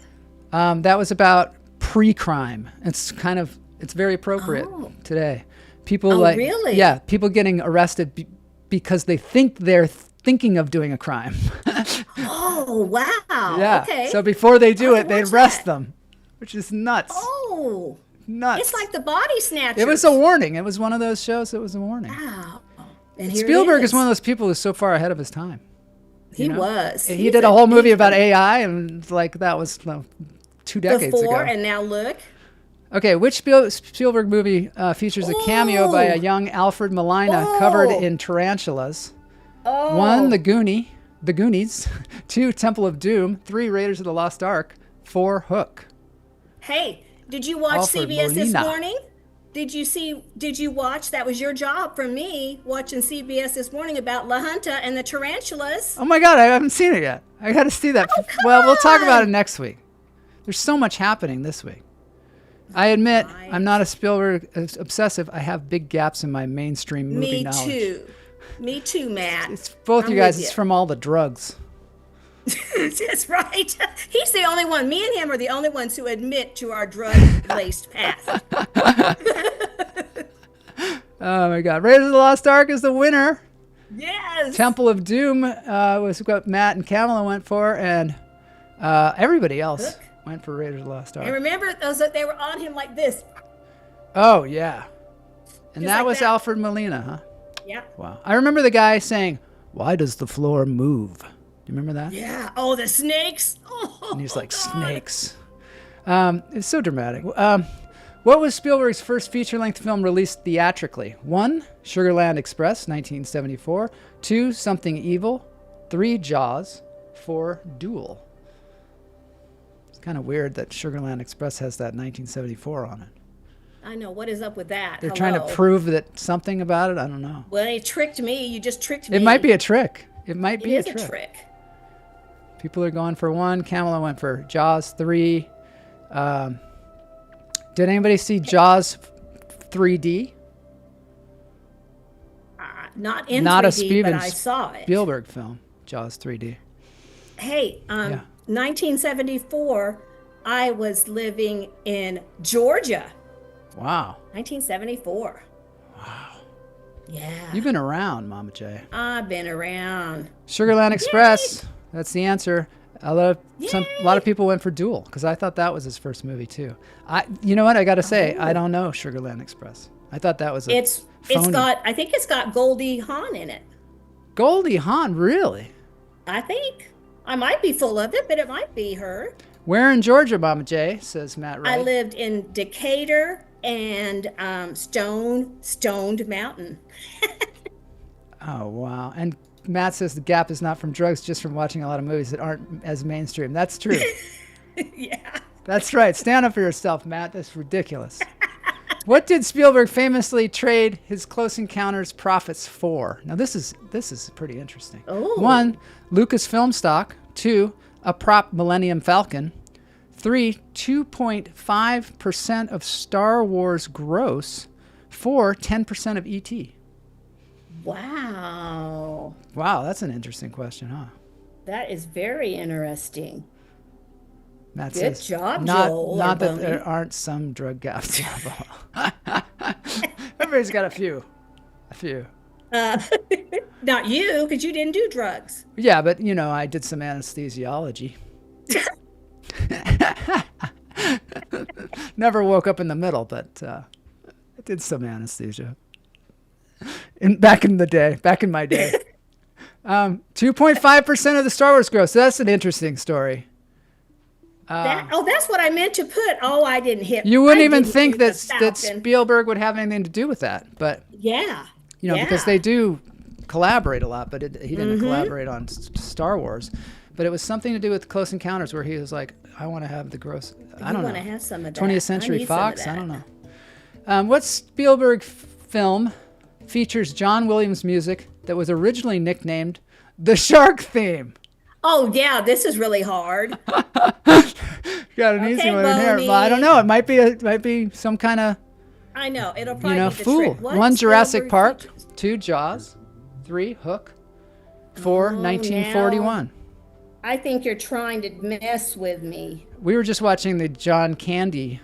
That was about pre-crime. It's very appropriate today. People really? Yeah, people getting arrested because they think they're thinking of doing a crime. Oh, wow. Yeah. Okay. So before they do it, they watch arrest that. them, which is nuts. Oh. Nuts. It's like the Body Snatchers. It was a warning. It was one of those shows that was a warning. Wow. And here Spielberg it is one of those people who's so far ahead of his time. He was. He did a whole movie about AI, and like that was 2 decades before, ago. and now look. Okay, which Spielberg movie features a cameo by a young Alfred Molina covered in tarantulas? 1, The Goonies. 2, Temple of Doom. 3, Raiders of the Lost Ark. 4, Hook. Hey, did you watch Alfred CBS this Molina. morning? Did you watch? That was your job from me, watching CBS this morning about La Junta and the tarantulas. Oh my God, I haven't seen it yet. I got to see that. Oh, come Well, we'll talk about it on. next week. There's so much happening this week. I admit, I'm not a Spielberg obsessive. I have big gaps in my mainstream movie knowledge. Me too, Matt. It's both I'm you guys. with It's you. from all the drugs. That's right. He's the only one. Me and him are the only ones who admit to our drug-laced past. Oh my God, Raiders of the Lost Ark is the winner. Yes. Temple of Doom was what Matt and Kamala went for, and everybody else went for Raiders of the Lost Ark. And remember, they were on him like this. Oh yeah, and Just that like was that. Alfred Molina, huh? Yeah. Wow. I remember the guy saying, "Why does the floor move?" Do you remember that? Yeah. Oh, the snakes. Oh, And he's like, God. snakes. It's so dramatic. What was Spielberg's first feature-length film released theatrically? 1, Sugarland Express, 1974. 2, Something Evil. 3, Jaws. 4, Duel. It's kind of weird that Sugarland Express has that 1974 on it. I know. What is up with that? They're trying to prove that something about it. I don't know. Well, they tricked me. You just tricked me. It might be a trick. It might be a trick. People are going for 1. Kamala went for Jaws 3. Did anybody see Jaws 3D? Not in Not 3D, a but I saw it. Spielberg film, Jaws 3D. Hey, 1974, I was living in Georgia. Wow. 1974. Wow. Yeah. You've been around, Mama J. I've been around. Sugarland Express. That's the answer. A lot of people went for Duel because I thought that was his first movie too. You know what? I got to say, I don't know Sugarland Express. I thought that was phony. I think it's got Goldie Hawn in it. Goldie Hawn, really? I think. I might be full of it, but it might be her. Where in Georgia, Mama J? Says Matt Wright. I lived in Decatur and Stoned Mountain. Oh, wow. And Matt says the gap is not from drugs, just from watching a lot of movies that aren't as mainstream. That's true. Yeah. That's right. Stand up for yourself, Matt. That's ridiculous. What did Spielberg famously trade his Close Encounters profits for? Now, this is pretty interesting. Oh. 1, Lucasfilm stock. 2, a prop Millennium Falcon. 3, 2.5% of Star Wars gross. 4, 10% of E.T. Wow. Wow, that's an interesting question, huh? That is very interesting. Matt Good says, job, not, Joel. Not that there aren't some drug gaps. Everybody's got a few. Not you, because you didn't do drugs. Yeah, but, I did some anesthesiology. Never woke up in the middle, but I did some anesthesia. Back in my day. 2.5% of the Star Wars growth. So that's an interesting story. That's what I meant to put. Oh, I didn't hit. You wouldn't even think that Spielberg would have anything to do with that, but yeah, because they do collaborate a lot, but he didn't collaborate on Star Wars. But it was something to do with Close Encounters, where he was like, "I want to have the gross." I don't know. You want to have some of that. 20th Century Fox. I don't know. What Spielberg film features John Williams music that was originally nicknamed the Shark Theme? Oh yeah, this is really hard. Got an easy one in here. Well, I don't know. It might be some kind of. I know it'll probably be the fool. trick. 1, Jurassic Park. 2, Jaws. 3, Hook. 4, 1941. Now, I think you're trying to mess with me. We were just watching the John Candy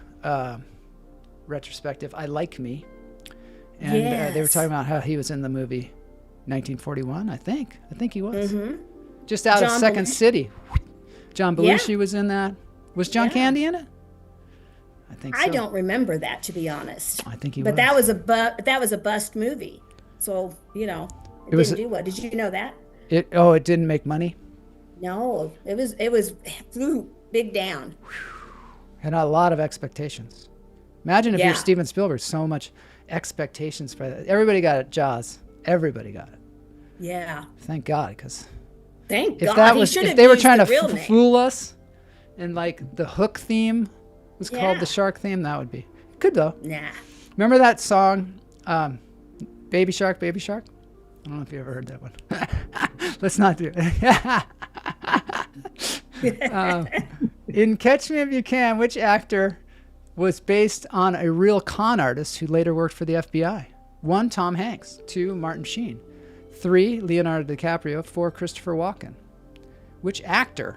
retrospective. I Like Me, and they were talking about how he was in the movie 1941. I think he was. Mm-hmm. Just out of Second City. John Belushi was in that. Was John Candy in it? I think so. I don't remember that, to be honest. I think he was. But that was a bust movie. So, it didn't do well. Did you know that? It didn't make money? No. It was big down. Had a lot of expectations. Imagine if you're Steven Spielberg, so much expectations for that. Everybody got it, Jaws. Everybody got it. Yeah. Thank God, because if they were trying to fool us, and like the Hook theme was called the Shark theme, that would be good though. Nah. Remember that song, Baby Shark, Baby Shark? I don't know if you ever heard that one. Let's not do it. In Catch Me If You Can, which actor was based on a real con artist who later worked for the FBI? 1, Tom Hanks. 2, Martin Sheen. 3, Leonardo DiCaprio. 4, Christopher Walken. Which actor's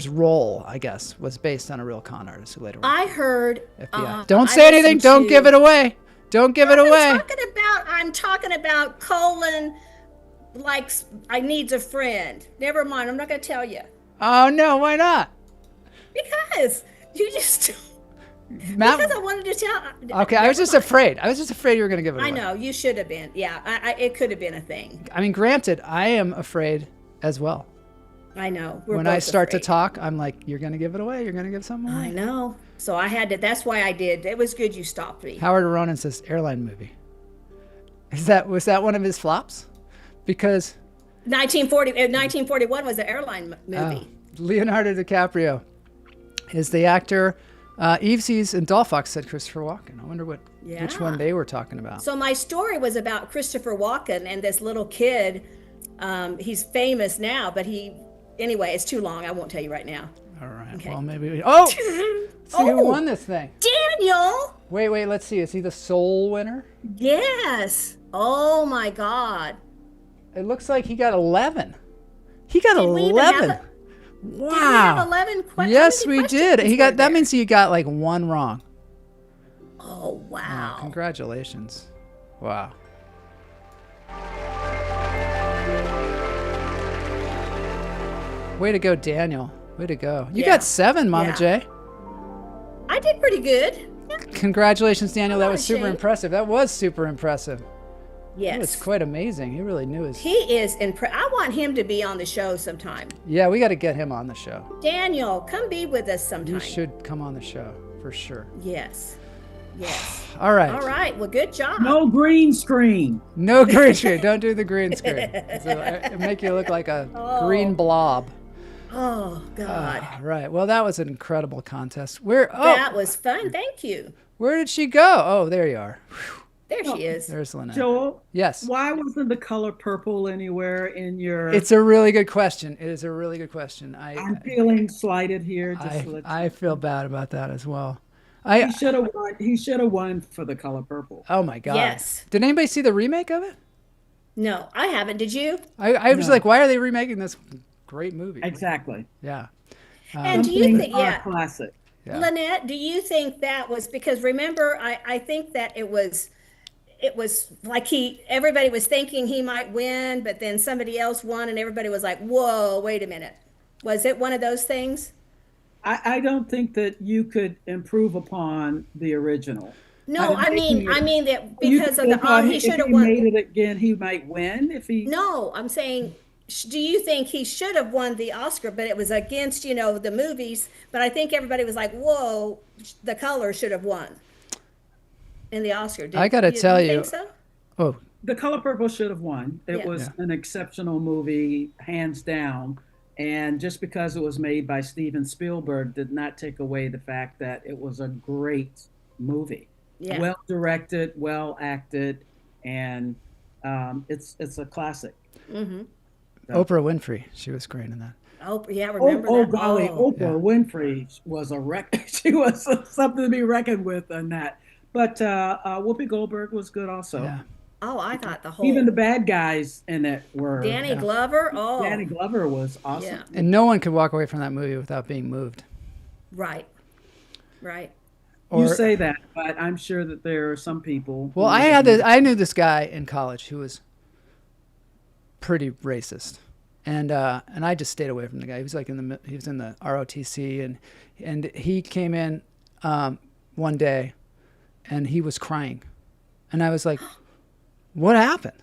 role, I guess, was based on a real con artist who later worked I heard. FBI. Don't say anything. Don't give it away. Don't give it away. I'm talking about Colin likes, I needs a friend. Never mind. I'm not going to tell you. Oh, no. Why not? Because you just... Matt, because I wanted to tell. Okay, I was just afraid. You were going to give it away. I know, you should have been. Yeah, it could have been a thing. I mean, granted, I am afraid as well. I know. When I start to talk, I'm like, you're going to give it away. You're going to give something away. I know. So I had to, that's why I did. It was good you stopped me. Howard Ronan says airline movie. Was that one of his flops? Because 1941 was an airline movie. Leonardo DiCaprio is the actor Evesy's and Dollfox said Christopher Walken. I wonder which Yeah. one they were talking about. So my story was about Christopher Walken and this little kid. He's famous now, but anyway, it's too long. I won't tell you right now. All right. Okay. Well, maybe let's see who won this thing. Daniel! Wait, let's see. Is he the sole winner? Yes. Oh my God. It looks like he got 11. He got Did we even have 11. a- Wow. Did we have 11 questions? Yes, we did. That means he got like one wrong. Oh, wow. Congratulations. Wow. Way to go, Daniel. Way to go. You got 7, Mama Yeah. J. I did pretty good. Congratulations, Daniel. That Come was on, super Shane. impressive. That was super impressive. It was Yes. quite amazing. He really knew his... He is I want him to be on the show sometime. Yeah, we got to get him on the show. Daniel, come be with us sometime. You should come on the show, for sure. Yes. Yes. All right. All right. Well, good job. No green screen. No green screen. Don't do the green screen. It'll make you look like a green blob. Oh, God. Right. Well, that was an incredible contest. That was fun. Thank you. Where did she go? Oh, there you are. There she is. There's Lynette. Joel, Yes. why wasn't the color purple anywhere in your... It's a really good question. It is a really good question. I'm feeling slighted here. Just to let you I feel bad about that as well. He should have won. He should have won for the color purple. Oh my God. Yes. Did anybody see the remake of it? No, I haven't. Did you? I was like, why are they remaking this great movie? Exactly. Yeah. And do you Things think, are classic. Yeah. Lynette, do you think that was because remember, I think that it was like everybody was thinking he might win, but then somebody else won and everybody was like, whoa, wait a minute. Was it one of those things? I don't think that you could improve upon the original. No, I mean that You because of thought he should have If he won. made it again, he might win. If he No, I'm saying, do you think he should have won the Oscar, but it was against, the movies, but I think everybody was like, whoa, the color should have won in the Oscar. I got to tell you. Think so? Oh, The Color Purple should have won. It Yeah. was an exceptional movie, hands down. And just because it was made by Steven Spielberg did not take away the fact that it was a great movie. Yeah. Well directed, well acted, and it's a classic. Mm-hmm. Oprah Winfrey. She was great in that. Oh, yeah, remember Oh that? golly, Oh. Oprah Winfrey was a wreck. She was something to be reckoned with on that. But Whoopi Goldberg was good also. Yeah. Oh, I thought the whole Even the bad guys in it were. Danny Glover. Oh, Danny Glover was awesome. yeah, And no one could walk away from that movie without being moved. right. You say that, but I'm sure that there are some people. Well, I knew this guy in college who was pretty racist, and I just stayed away from the guy. He was like he was in the ROTC, and he came in one day, and he was crying, and I was like, "What happened?"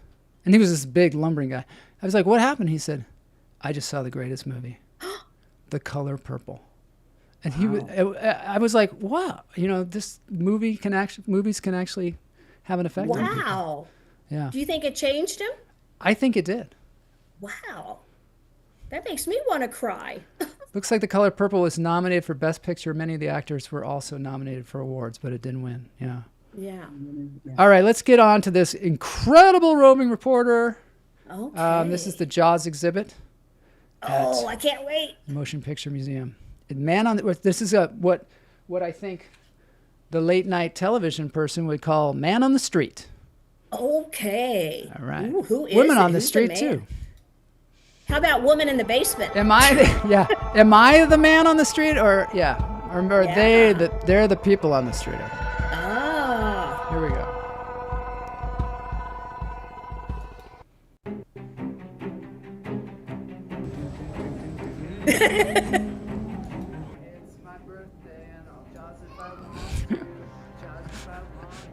And he was this big lumbering guy. I was like, "What happened?" He said, "I just saw the greatest movie, The Color Purple." And I was like, wow, this movies can actually have an effect on people. Wow. Yeah. Do you think it changed him? I think it did. Wow. That makes me want to cry. Looks like The Color Purple was nominated for Best Picture. Many of the actors were also nominated for awards, but it didn't win. Yeah. Yeah. All right, let's get on to this incredible roving reporter. Okay. This is the Jaws exhibit. Oh, I can't wait. Motion Picture Museum. This is what I think the late night television person would call man on the street. Okay. All right. Ooh, who is Women it? on the Who's street man? too. How about woman in the basement? Am I the man on the street or Yeah. they're the people on the street? Ah. Here we go.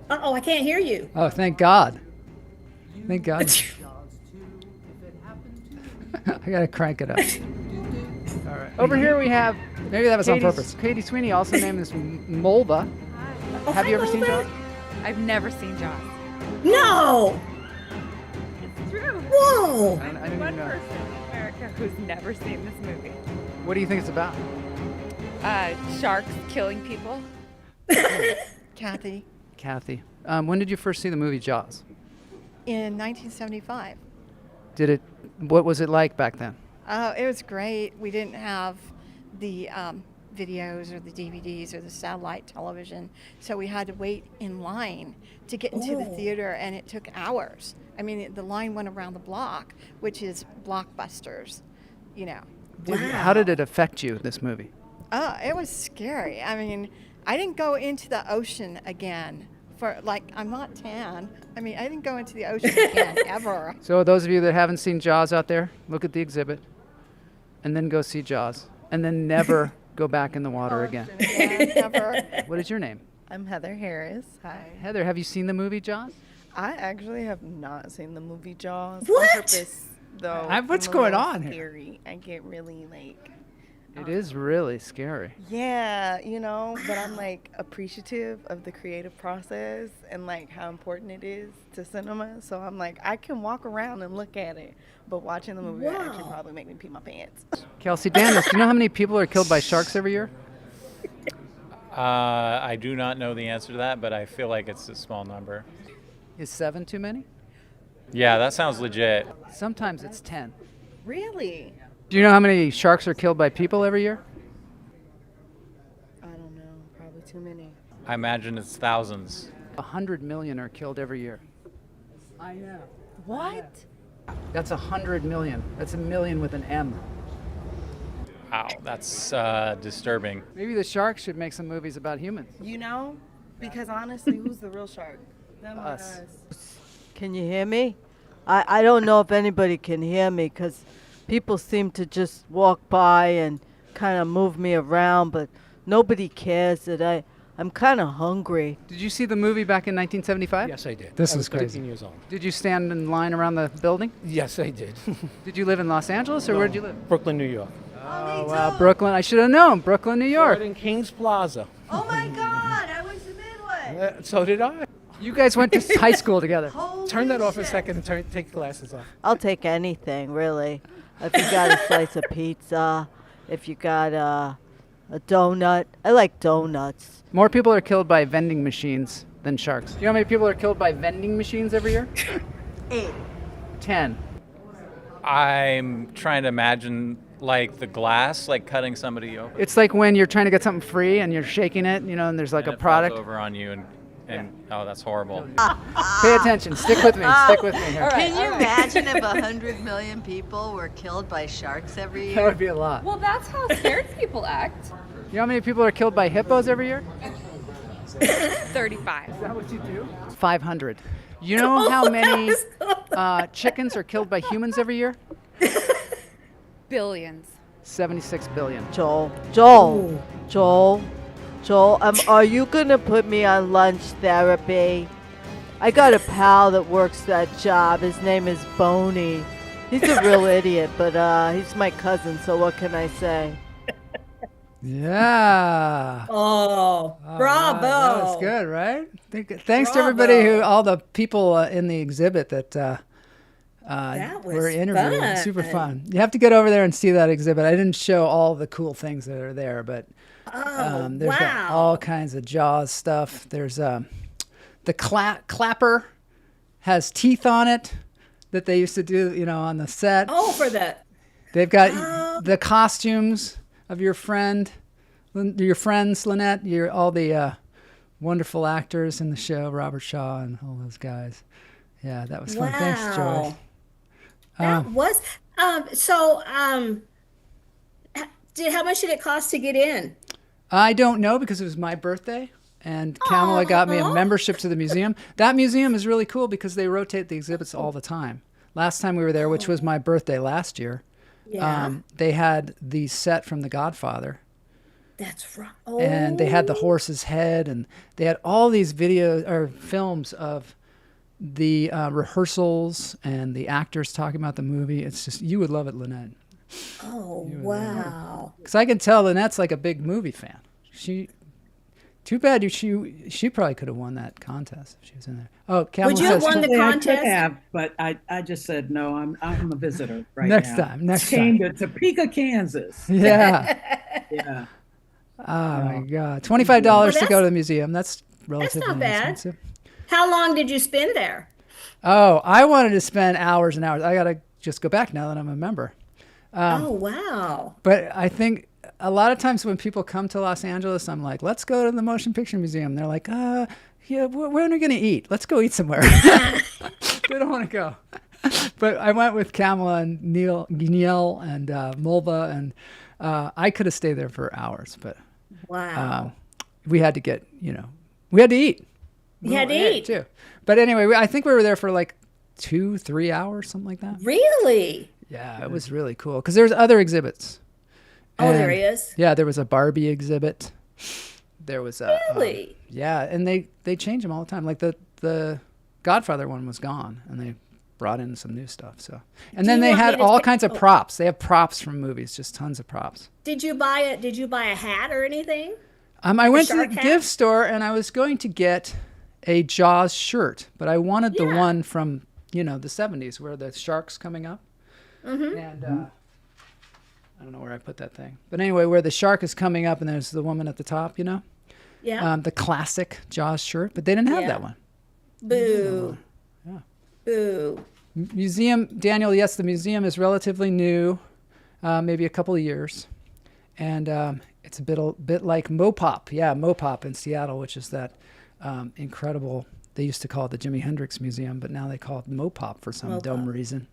Uh-oh, I can't hear you. Oh, thank God. Thank God. I gotta crank it up. All right. Over here we have, maybe that was on purpose, Katie Sweeney, also named as Mulva. Oh, Have hi, you ever seen Mulva. Jaws? I've never seen Jaws. No. It's true. Whoa. I didn't One even know. person in America who's never seen this movie. What do you think it's about? Sharks killing people. Kathy. Kathy. When did you first see the movie Jaws? In 1975. What was it like back then? Oh, it was great. We didn't have the videos or the DVDs or the satellite television, so we had to wait in line to get into the theater, and it took hours. I mean, the line went around the block, which is Blockbusters, you know. How did it affect you, this movie? Oh, it was scary. I mean, I didn't go into the ocean again for, like, I'm not tan. I mean, I didn't go into the ocean again, ever. So those of you that haven't seen Jaws out there, look at the exhibit, and then go see Jaws, and then never go back in the water again. Yeah, never. What is your name? I'm Heather Harris. Hi. Heather, have you seen the movie Jaws? I actually have not seen the movie Jaws. What? On purpose, though. What's I'm a going little on here? scary. I get really like. It is really scary. Yeah, you know, but I'm like appreciative of the creative process and like how important it is to cinema. So I'm like, I can walk around and look at it, but watching the movie would actually probably make me pee my pants. Kelsey Daniels, do you know how many people are killed by sharks every year? I do not know the answer to that, but I feel like it's a small number. Is 7 too many? Yeah, that sounds legit. Sometimes it's 10. Really? Do you know how many sharks are killed by people every year? I don't know. Probably too many. I imagine it's thousands. 100 million are killed every year. I know. What? That's 100 million. That's a million with an M. Wow, that's disturbing. Maybe the sharks should make some movies about humans. You know, because honestly, who's the real shark? Them or Us. Can you hear me? I don't know if anybody can hear me because people seem to just walk by and kind of move me around, but nobody cares that I'm kind of hungry. Did you see the movie back in 1975? Yes, I did. This I is was crazy. 13 years old. Did you stand in line around the building? Yes, I did. Did you live in Los Angeles, or No, where did you live? Brooklyn, New York. Oh, wow, Brooklyn. I should have known. Brooklyn, New York. Right in Kings Plaza. Oh my God, I went to Midway. So did I. You guys went to high school together. Turn that off a second and take your glasses off. I'll take anything, really. If you got a slice of pizza, if you got a donut. I like donuts. More people are killed by vending machines than sharks. Do you know how many people are killed by vending machines every year? 8. 10. I'm trying to imagine like the glass, like cutting somebody open. It's like when you're trying to get something free and you're shaking it, you know, and there's like and a it product. falls over on you and oh, that's horrible. Pay attention. Stick with me. Stick with me here. Can you imagine if 100 million people were killed by sharks every That year? would be a lot. Well, that's how scared people act. You know how many people are killed by hippos every year? 35. Is that what you do? 500. You know how many chickens are killed by humans every year? Billions. 76 billion. Joel, are you gonna put me on lunch therapy? I got a pal that works that job. His name is Boney. He's a real idiot, but he's my cousin, so what can I say? Yeah. Oh, bravo. That was good, right? Thanks to everybody all the people in the exhibit that were interviewed. fun. Super fun. You have to get over there and see that exhibit. I didn't show all the cool things that are there, but there's got all kinds of Jaws stuff. There's the clapper has teeth on it that they used to do, you know, on the set. Oh, for that. They've got the costumes of your friends, Lynette, all the wonderful actors in the show, Robert Shaw and all those guys. Yeah, that was fun. Thanks, Joy. That was how much did it cost to get in? I don't know because it was my birthday, and Kamala got me a membership to the museum. That museum is really cool because they rotate the exhibits all the time. Last time we were there, which was my birthday last year, they had the set from The Godfather. That's right. And they had the horse's head, and they had all these videos or films of the rehearsals and the actors talking about the movie. It's just, you would love it, Lynette. Oh, wow. Because I can tell Lynette's like a big movie fan. Too bad she probably could have won that contest if she was in there. Oh, Kamala Would you have says, won the I contest? could have, but I just said no. I'm a visitor right Next now. time. Next Came time. to Topeka, Kansas. Yeah. Yeah. Oh my God. $25 to go to the museum. That's relatively not bad. inexpensive. How long did you spend there? Oh, I wanted to spend hours and hours. I got to just go back now that I'm a member. Oh, wow. But I think a lot of times when people come to Los Angeles, I'm like, let's go to the Motion Picture Museum. They're like, yeah, when are we going to eat? Let's go eat somewhere. They don't want to go. But I went with Kamala and Guignel and Mulva, and I could have stayed there for hours, but wow, we had to get, we had to eat. You had to eat too. But anyway, I think we were there for like 2-3 hours, something like that. Really? Yeah, it was really cool because there's other exhibits. Oh, there is? Yeah, there was a Barbie exhibit. There was a really, yeah, and they change them all the time. Like the Godfather one was gone, and they brought in some new stuff. So, and then they had all kinds of props. They have props from movies, just tons of props. Did you buy a hat or anything? I went to the gift store and I was going to get a Jaws shirt, but I wanted the one from the 70s where the shark's coming up. Mm-hmm. And I don't know where I put that thing, but anyway, where the shark is coming up and there's the woman at the top, Yeah. The classic Jaws shirt, but they didn't have that one. Boo. Yeah. Boo. Museum, Daniel, yes, the museum is relatively new, maybe a couple of years. And it's a bit like Mopop. Yeah, Mopop in Seattle, which is that incredible, they used to call it the Jimi Hendrix Museum, but now they call it Mopop for some dumb reason.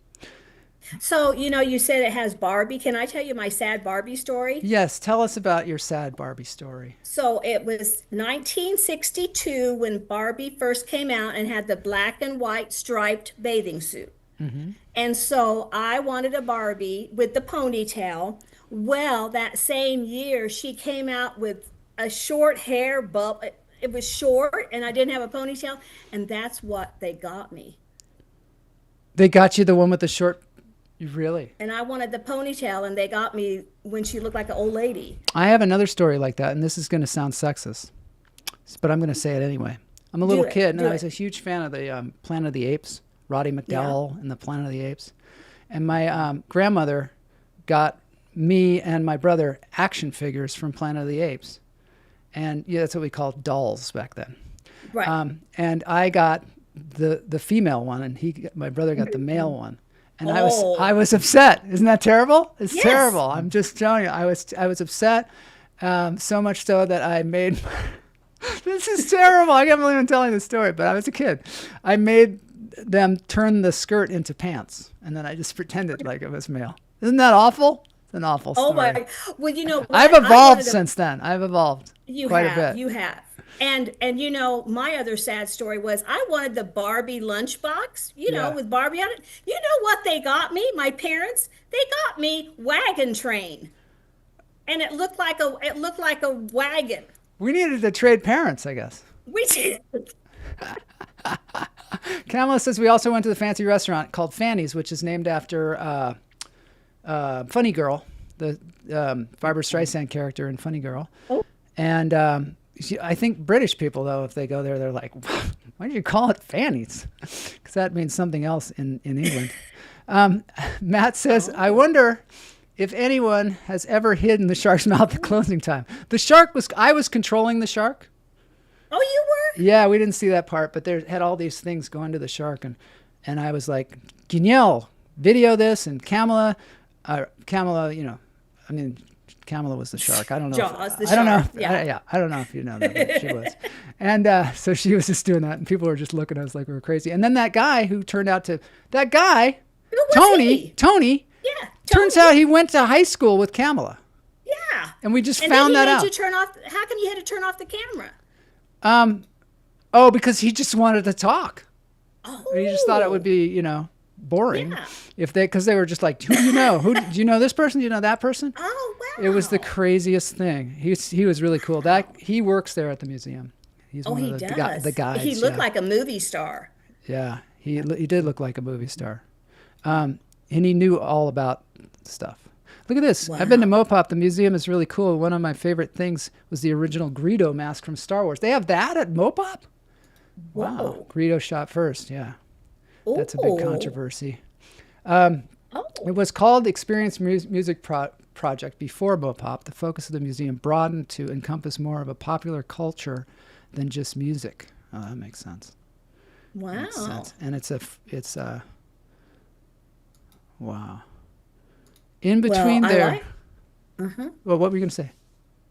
So, you said it has Barbie. Can I tell you my sad Barbie story? Yes, tell us about your sad Barbie story. So it was 1962 when Barbie first came out and had the black and white striped bathing suit. Mm-hmm. And so I wanted a Barbie with the ponytail. Well, that same year, she came out with a short hair bob. It was short, and I didn't have a ponytail, and that's what they got me. They got you the one with the short... Really? And I wanted the ponytail, and they got me when she looked like an old lady. I have another story like that, and this is going to sound sexist, but I'm going to say it anyway. I'm a little kid, and I was a huge fan of the Planet of the Apes, Roddy McDowell and the Planet of the Apes. And my grandmother got me and my brother action figures from Planet of the Apes. And that's what we called dolls back then. Right. And I got the female one, and my brother got the male one. And I was upset. Isn't that terrible? It's terrible. I'm just telling you. I was upset, so much so that I made. This is terrible. I can't believe I'm telling this story, but I was a kid. I made them turn the skirt into pants, and then I just pretended like it was male. Isn't that awful? It's an awful story. Oh my! Well, I've evolved since then. I've evolved quite a bit. You have. And my other sad story was I wanted the Barbie lunchbox, with Barbie on it. You know what they got me? My parents, they got me Wagon Train. And it looked like a wagon. We needed to trade parents, I guess. We did. Kamala says we also went to the fancy restaurant called Fanny's, which is named after Funny Girl, the Barbra Streisand character in Funny Girl. Oh. And I think British people, though, if they go there, they're like, why do you call it Fanny's? Because that means something else in England. Matt says, I wonder if anyone has ever hidden the shark's mouth at closing time. I was controlling the shark. Oh, you were? Yeah, we didn't see that part, but there had all these things going to the shark. And I was like, Guignel, video this. And Kamala, Kamala was the shark. I don't know. Jaws, I don't know. Yeah. I don't know if you know that, but she was. And so she was just doing that, and people were just looking at us like we were crazy. And then that guy who turned out to Tony. Yeah. Turns out he went to high school with Kamala. Yeah. And we just found that out. How come you had to turn off the camera? Because he just wanted to talk. Oh. He just thought it would be, boring. Yeah. Because they were just like, who do you know? Do you know this person? Do you know that person? Oh, wow. It was the craziest thing. He was really cool. He works there at the museum. He's one of the guys. He looked like a movie star. Yeah, he did look like a movie star. And he knew all about stuff. Look at this. Wow. I've been to Mopop. The museum is really cool. One of my favorite things was the original Greedo mask from Star Wars. They have that at Mopop? Wow. Greedo shot first, yeah. Ooh. That's a big controversy. Oh, Oh. It was called Experience Music Project before Mopop. The focus of the museum broadened to encompass more of a popular culture than just music. Oh, that makes sense. Wow. Makes sense. And it's a wow. In between there. Well, what were you going to say?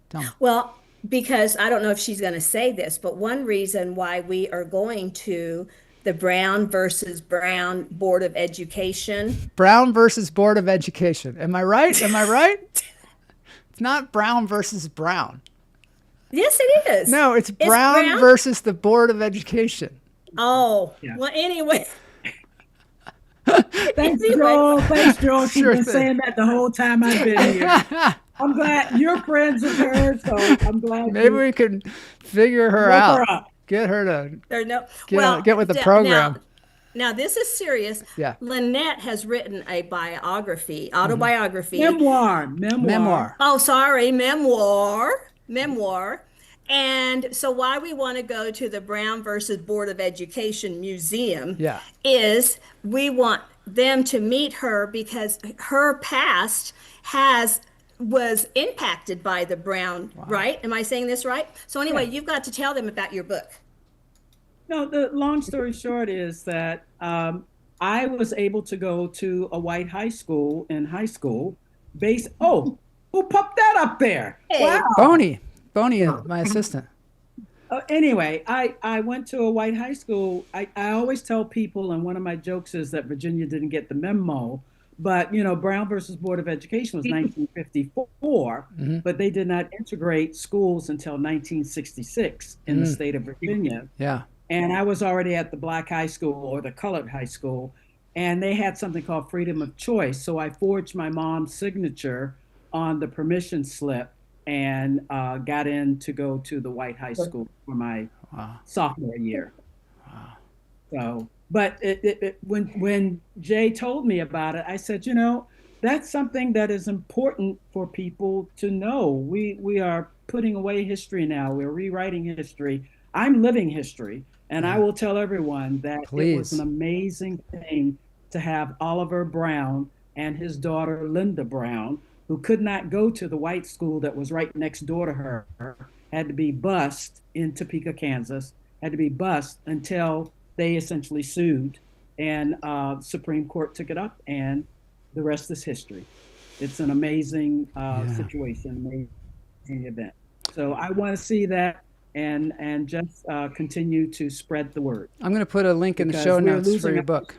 Tell me. Well, because I don't know if she's going to say this, but one reason why we are going to the Brown versus Brown Board of Education. Brown versus Board of Education. Am I right? Am I right? It's not Brown versus Brown. Yes, it is. No, it's Brown versus the Board of Education. Oh, yeah. Well, anyway. Thanks, Joel. Thanks, Joel. She's been saying that the whole time I've been here. I'm glad you're friends with her, so I'm glad. Maybe we can figure her out. Get her to get with the program. Now, this is serious. Yeah. Lynette has written a autobiography. Memoir. Oh, sorry, memoir. And so why we want to go to the Brown versus Board of Education Museum is we want them to meet her because her past was impacted by the Brown, right? Am I saying this right? So anyway, you've got to tell them about your book. No, the long story short is that I was able to go to a white high school in high school. Who popped that up there? Hey. Wow. Boney, my assistant. Anyway, I went to a white high school. I always tell people, and one of my jokes is that Virginia didn't get the memo, but Brown versus Board of Education was 1954, but they did not integrate schools until 1966 in the state of Virginia. Yeah. And I was already at the black high school or the colored high school, and they had something called freedom of choice. So I forged my mom's signature on the permission slip and got in to go to the white high school for my sophomore year. Wow. So, but when Jay told me about it, I said, that's something that is important for people to know. We are putting away history now. We're rewriting history. I'm living history. And I will tell everyone that it was an amazing thing to have Oliver Brown and his daughter, Linda Brown, who could not go to the white school that was right next door to her, had to be bused in Topeka, Kansas, had to be bused until they essentially sued. And Supreme Court took it up, and the rest is history. It's an amazing situation, amazing event. So I want to see that and just continue to spread the word. I'm going to put a link in the show notes for your book.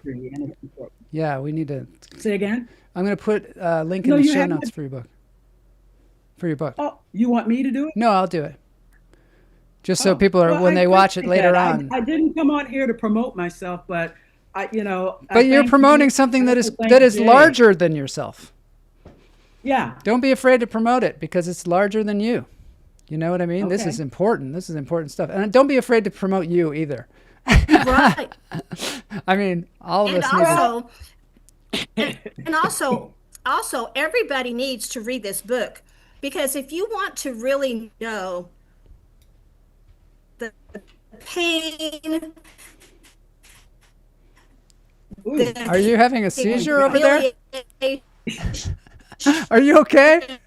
Yeah, we need to. Say again? I'm going to put a link in the show notes for your book. For your book. Oh, you want me to do it? No, I'll do it. Just so people when they watch it later on. I didn't come on here to promote myself, but But you're promoting something that is larger than yourself. Yeah. Don't be afraid to promote it because it's larger than you. You know what I mean? Okay. This is important. This is important stuff. And don't be afraid to promote you either. Right. I mean, all of us need and also everybody needs to read this book, because if you want to really know the pain. Are you having a seizure over there? Are you okay?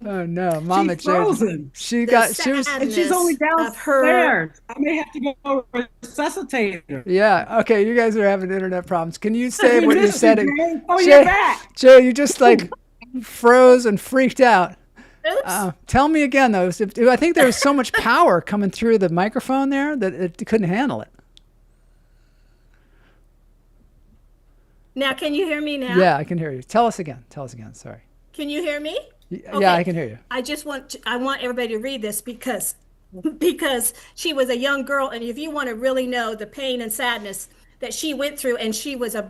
Oh no, Mama frozen. She's only downstairs. I may have to go resuscitate her. Yeah. Okay. You guys are having internet problems. Can you say what you said? Oh, you're back. Jay, you just froze and freaked out. Tell me again though. I think there was so much power coming through the microphone there that it couldn't handle it. Now, can you hear me now? Yeah, I can hear you. Tell us again. Sorry. Can you hear me? Yeah, I can hear you. I want everybody to read this because she was a young girl, and if you want to really know the pain and sadness that she went through, and she has a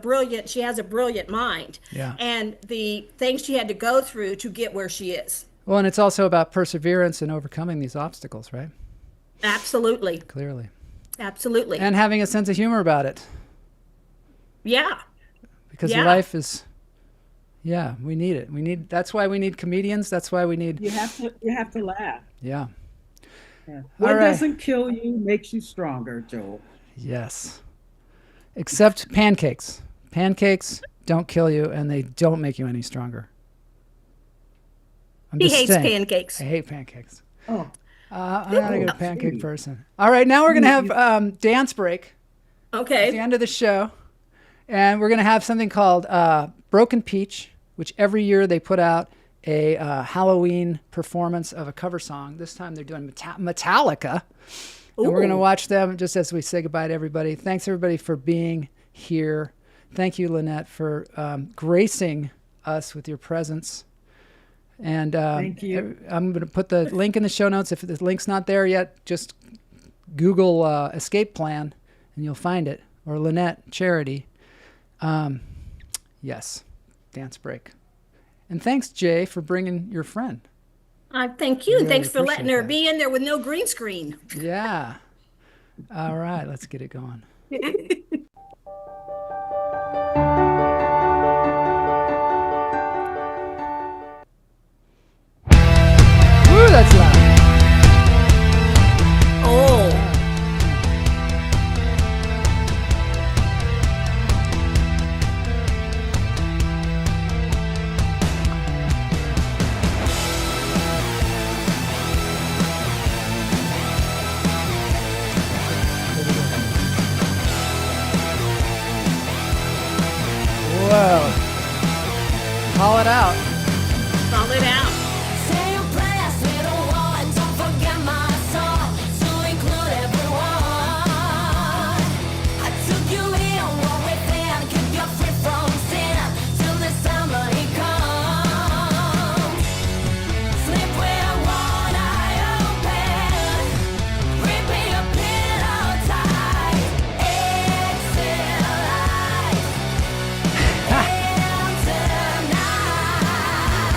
brilliant mind. Yeah. And the things she had to go through to get where she is. Well, and it's also about perseverance and overcoming these obstacles, right? Absolutely. Clearly. Absolutely. And having a sense of humor about it. Yeah. Because life is, we need it. That's why we need comedians. That's why we need. You have to laugh. Yeah. What doesn't kill you makes you stronger, Joel. Yes. Except pancakes. Pancakes don't kill you, and they don't make you any stronger. He hates pancakes. I hate pancakes. Oh. I'm not a good pancake person. All right, now we're going to have dance break. Okay. At the end of the show. And we're going to have something called Broken Peach, which every year they put out a Halloween performance of a cover song. This time they're doing Metallica. Ooh. And we're going to watch them just as we say goodbye to everybody. Thanks, everybody, for being here. Thank you, Lynette, for gracing us with your presence. And thank you. I'm going to put the link in the show notes. If the link's not there yet, just Google Escape Plan, and you'll find it. Or Lynette Charity. Yes, dance break. And thanks, Jay, for bringing your friend. Thank you. Really Thanks for letting her that. be in there with no green screen. Yeah. All right, let's get it going. Woo, that's loud. Oh. Whoa. Call it out. Call it out.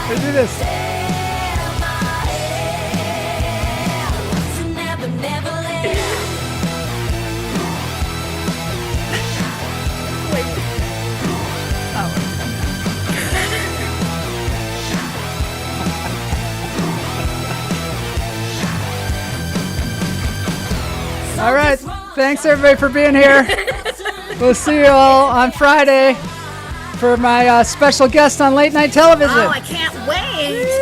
Let's do this. All right. Thanks, everybody, for being here. We'll see you all on Friday for my special guest on late night television. Oh, I can't wait.